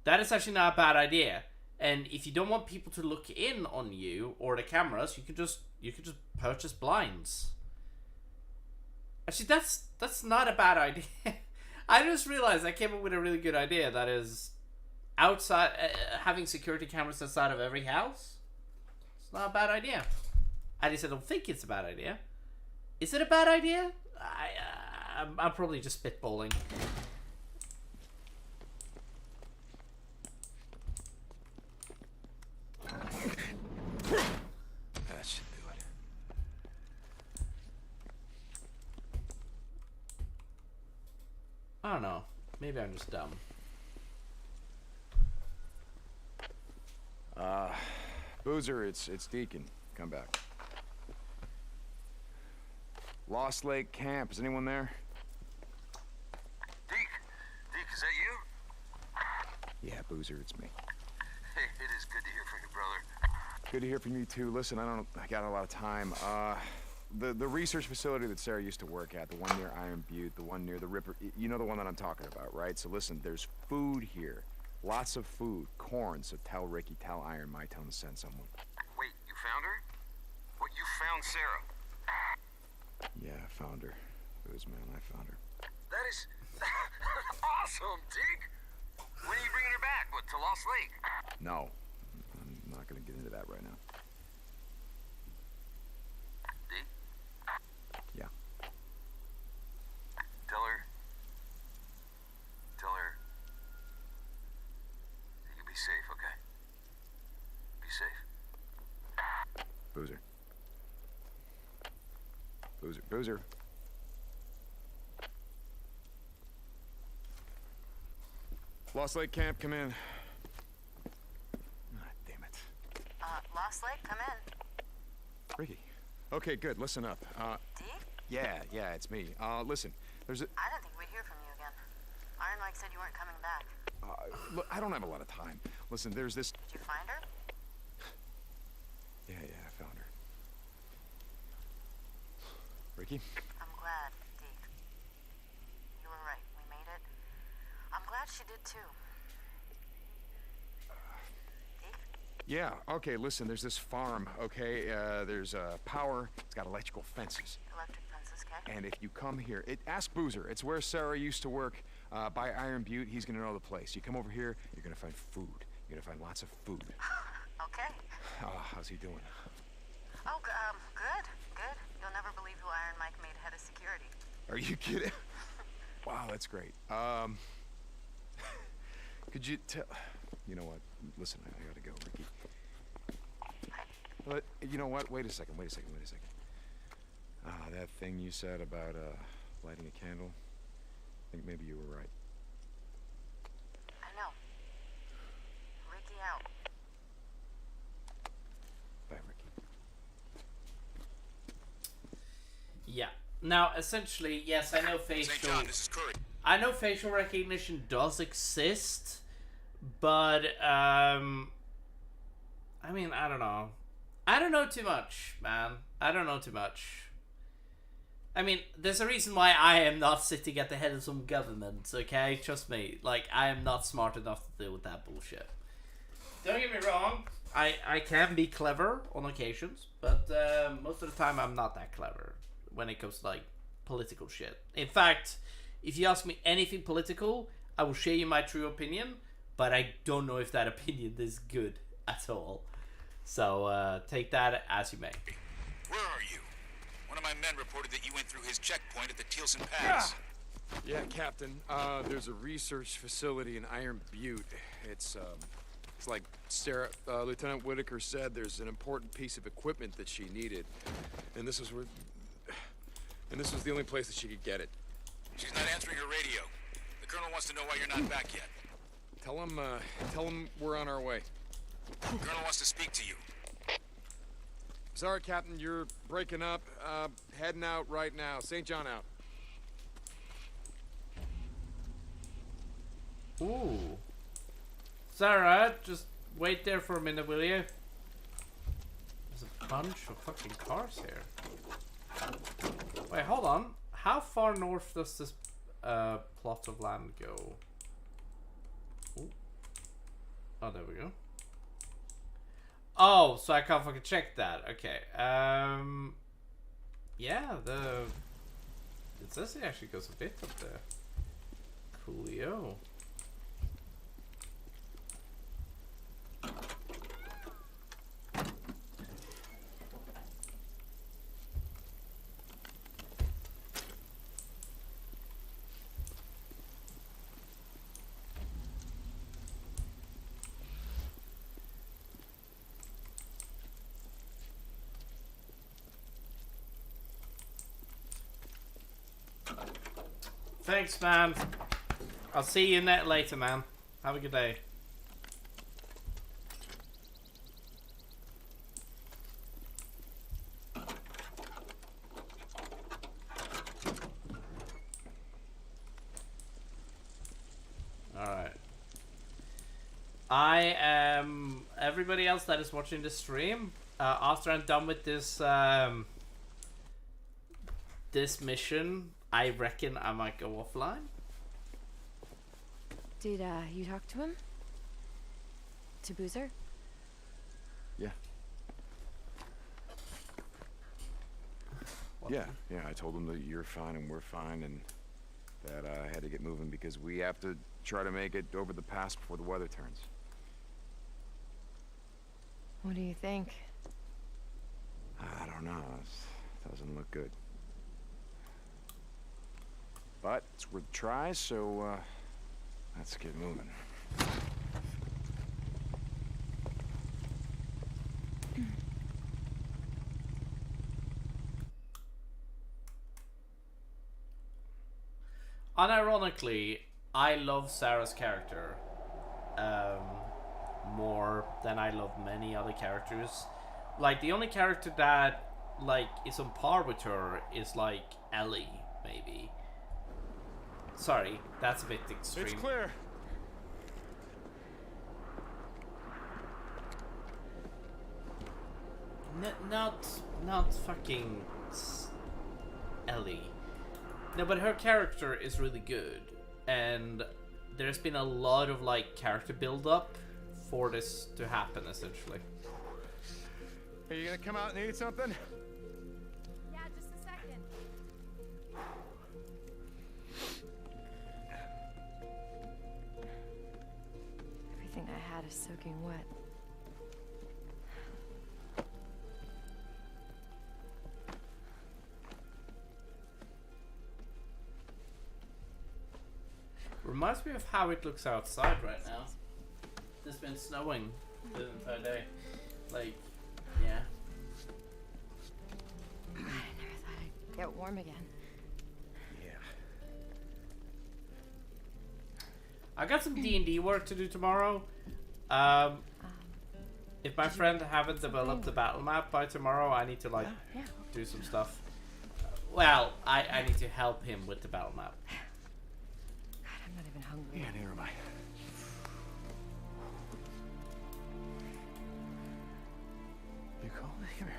That is actually not a bad idea. And if you don't want people to look in on you or the cameras, you could just purchase blinds. Actually, that's not a bad idea. I just realized I came up with a really good idea. That is, outside having security cameras outside of every house. It's not a bad idea. At least I don't think it's a bad idea. Is it a bad idea? I'm probably just spitballing. That should do it. I don't know. Maybe I'm just dumb. Boozer, it's Deacon. Come back. Lost Lake Camp. Is anyone there? Deke, is that you? Yeah, Boozer, it's me. Hey, it is good to hear from you, brother. Good to hear from you too. Listen, I got a lot of time. The research facility that Sarah used to work at, the one near Iron Butte, the one near the Ripper, you know the one that I'm talking about, right? So listen, there's food here. Lots of food, corn, so tell Ricky, tell Iron My Town to send someone. Wait, you found her? What, you found Sarah? Yeah, I found her. Booze, man, I found her. That is awesome, Deke. When are you bringing her back? What, to Lost Lake? No, I'm not gonna get into that right now. Deke? Yeah. Tell her that you be safe, okay? Be safe. Boozer. Boozer. Lost Lake Camp, come in. Ah, damn it. Lost Lake, come in. Ricky. Okay, good. Listen up. Deke? Yeah, it's me. Listen, there's a... I didn't think we'd hear from you again. Iron Mike said you weren't coming back. Look, I don't have a lot of time. Listen, there's this... Did you find her? Yeah, I found her. Ricky? I'm glad, Deke. You were right. We made it. I'm glad she did too. Deke? Yeah, okay, listen, there's this farm, okay? There's power. It's got electrical fences. Electric fences, okay? And if you come here, ask Boozer. It's where Sarah used to work by Iron Butte. He's gonna know the place. You come over here, you're gonna find food. You're gonna find lots of food. Okay. How's he doing? Oh, good. Good. You'll never believe who Iron Mike made head of security. Are you kidding? Wow, that's great. Could you tell... You know what? Listen, I gotta go, Ricky. But, you know what? Wait a second. That thing you said about, lighting a candle, I think maybe you were right. I know. Ricky out. Bye, Ricky. Yeah. Now, essentially, yes, I know facial... St. John, this is Curry. I know facial recognition does exist, but, I mean, I don't know. I don't know too much, man. I don't know too much. I mean, there's a reason why I am not sitting at the head of some government, okay? Trust me. Like, I am not smart enough to deal with that bullshit. Don't get me wrong. I can be clever on occasions, but most of the time I'm not that clever when it comes to, like, political shit. In fact, if you ask me anything political, I will share you my true opinion, but I don't know if that opinion is good at all. So, take that as you may. Where are you? One of my men reported that you went through his checkpoint at the Tealson Pass. Yeah, Captain. There's a research facility in Iron Butte. It's like Lieutenant Whitaker said, there's an important piece of equipment that she needed. And this was the only place that she could get it. She's not answering her radio. The Colonel wants to know why you're not back yet. Tell him we're on our way. The Colonel wants to speak to you. Sorry, Captain, you're breaking up. Heading out right now. St. John out. Ooh. Sarah, just wait there for a minute, will you? There's a bunch of fucking cars here. Wait, hold on. How far north does this plot of land go? Ooh. Oh, there we go. Oh, so I can't fucking check that. Okay. Yeah, it says it actually goes a bit up there. Coolio. Thanks, man. I'll see you later, man. Have a good day. Alright. I am... Everybody else that is watching the stream, after I'm done with this, this mission, I reckon I might go offline. Did you talk to him? To Boozer? Yeah. Yeah, I told him that you're fine and we're fine and that I had to get moving because we have to try to make it over the pass before the weather turns. What do you think? I don't know. It doesn't look good. But it's worth a try, so let's get moving. Unironically, I love Sarah's character more than I love many other characters. Like, the only character that, like, is on par with her is, like, Ellie, maybe. Sorry, that's a bit extreme. It's clear. Not fucking Ellie. No, but her character is really good, and there's been a lot of like character build up for this to happen, essentially. Are you gonna come out and eat something? Yeah, just a second. Everything I had is soaking wet. Reminds me of how it looks outside right now. It's been snowing the entire day. Like, yeah. I never thought I'd get warm again. Yeah. I got some D&D work to do tomorrow. If my friend haven't developed the battle map by tomorrow, I need to like do some stuff. Well, I need to help him with the battle map. God, I'm not even hungry. Yeah, neither am I. You cool? Come here, come here.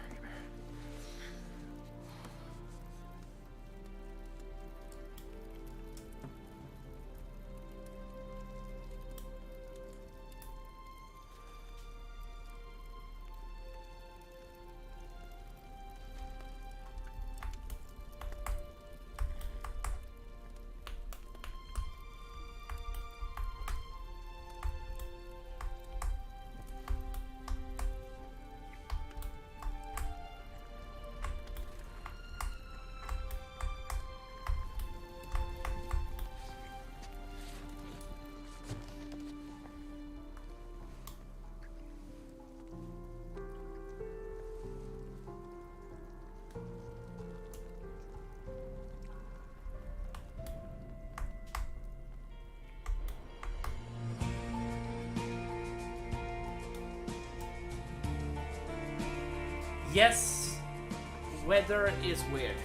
Yes, weather is weird.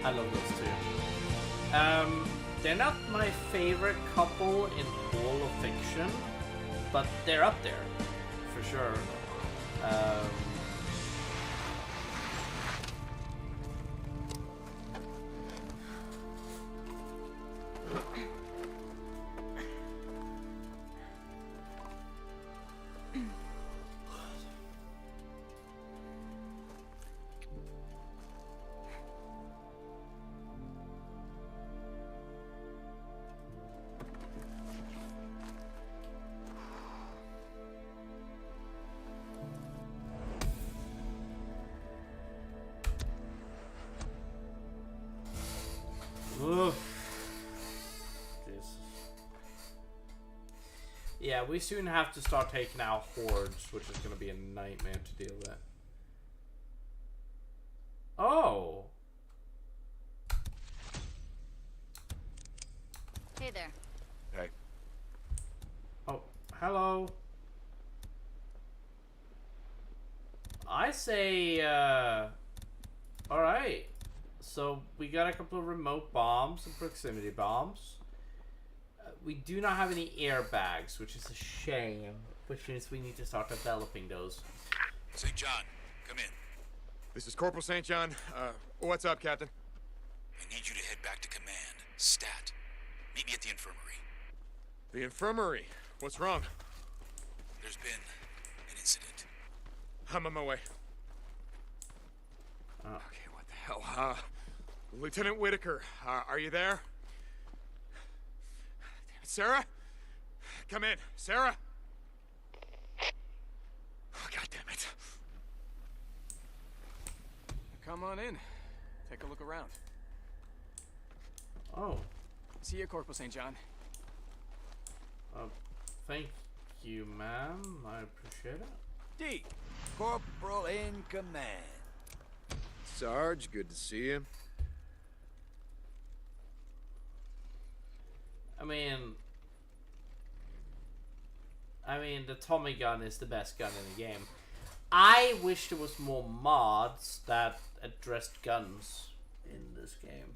I love those two. They're not my favorite couple in all of fiction, but they're up there, for sure. Yeah, we soon have to start taking out hordes, which is going to be a nightmare to deal with. Oh! Hey there. Hey. Oh, hello. I say, alright. So, we got a couple of remote bombs and proximity bombs. We do not have any airbags, which is a shame, which means we need to start developing those. St. John, come in. This is Corporal St. John. What's up, Captain? I need you to head back to command. Stat. Meet me at the infirmary. The infirmary? What's wrong? There's been an incident. I'm on my way. Okay, what the hell? Lieutenant Whitaker, are you there? Sarah? Come in. Sarah? Oh, God damn it. Come on in. Take a look around. Oh. See you, Corporal St. John. Thank you, ma'am. I appreciate it. D. Corporal in command. Sarge, good to see you. I mean, I mean, the Tommy gun is the best gun in the game. I wish there was more mods that addressed guns in this game.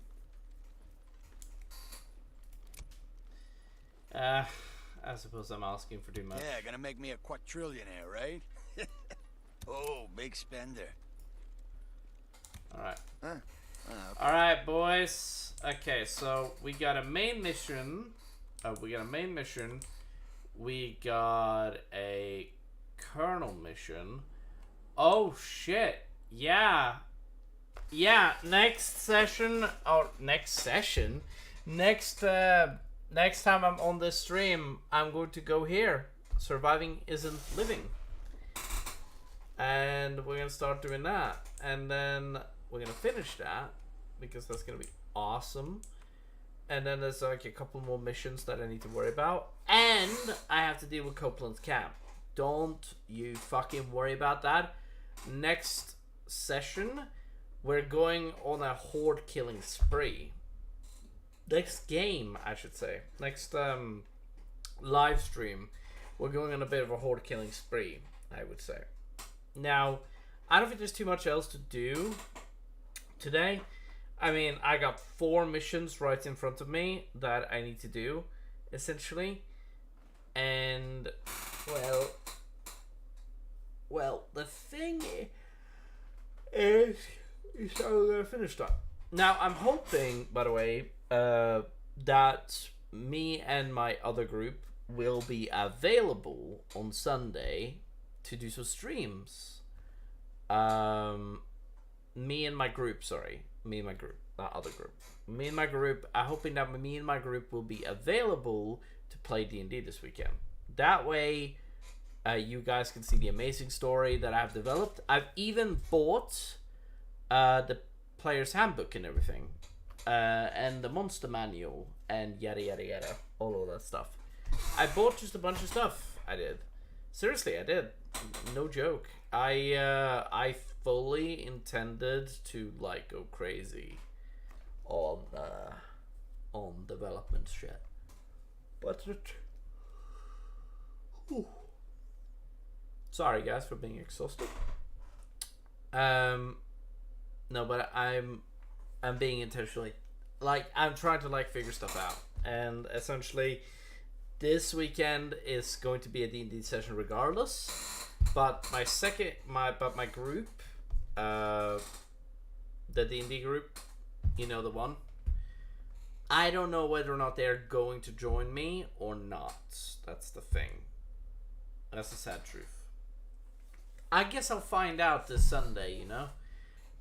I suppose I'm asking for too much. Yeah, gonna make me a quadrillionaire, right? Oh, big spender. Alright. Huh? Okay. Alright, boys. Okay, so we got a main mission. We got a Colonel mission. Oh, shit. Yeah. Yeah, next session, or next session, next time I'm on this stream, I'm going to go here. Surviving isn't living. And we're gonna start doing that. And then we're gonna finish that, because that's gonna be awesome. And then there's like a couple more missions that I need to worry about. And I have to deal with Copeland's camp. Don't you fucking worry about that. Next session, we're going on a horde killing spree. Next game, I should say. Next live stream, we're going on a bit of a horde killing spree, I would say. Now, I don't think there's too much else to do today. I mean, I got 4 missions right in front of me that I need to do, essentially. And, well, the thing is how we're gonna finish that. Now, I'm hoping, by the way, that me and my other group will be available on Sunday to do some streams. Me and my group, not other group. Me and my group, I'm hoping that me and my group will be available to play D&D this weekend. That way, you guys can see the amazing story that I've developed. I've even bought the player's handbook and everything. And the monster manual and yada yada yada. All of that stuff. I bought just a bunch of stuff. I did. Seriously, I did. No joke. I fully intended to like go crazy on development shit. But sorry guys for being exhausted. No, but I'm being intentionally, like, I'm trying to like figure stuff out, and essentially this weekend is going to be a D&D session regardless. But my group, the D&D group, you know, the one, I don't know whether or not they're going to join me or not. That's the thing. That's the sad truth. I guess I'll find out this Sunday, you know?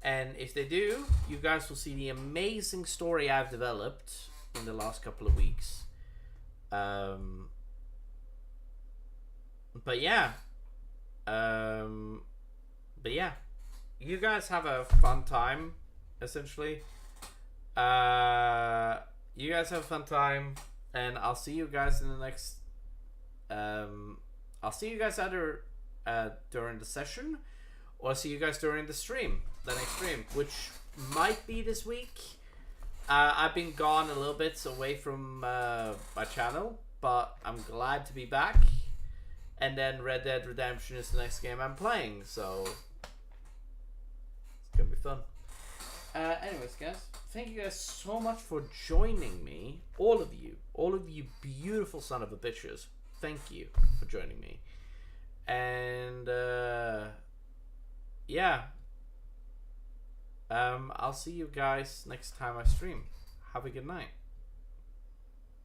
And if they do, you guys will see the amazing story I've developed in the last couple of weeks. But yeah. You guys have a fun time, essentially. You guys have a fun time, and I'll see you guys in the next... I'll see you guys either during the session, or I'll see you guys during the stream, the next stream, which might be this week. I've been gone a little bit away from my channel, but I'm glad to be back. And then Red Dead Redemption is the next game I'm playing, so it's gonna be fun. Anyways, guys, thank you guys so much for joining me. All of you beautiful son of a bitches. Thank you for joining me. And yeah, I'll see you guys next time I stream. Have a good night.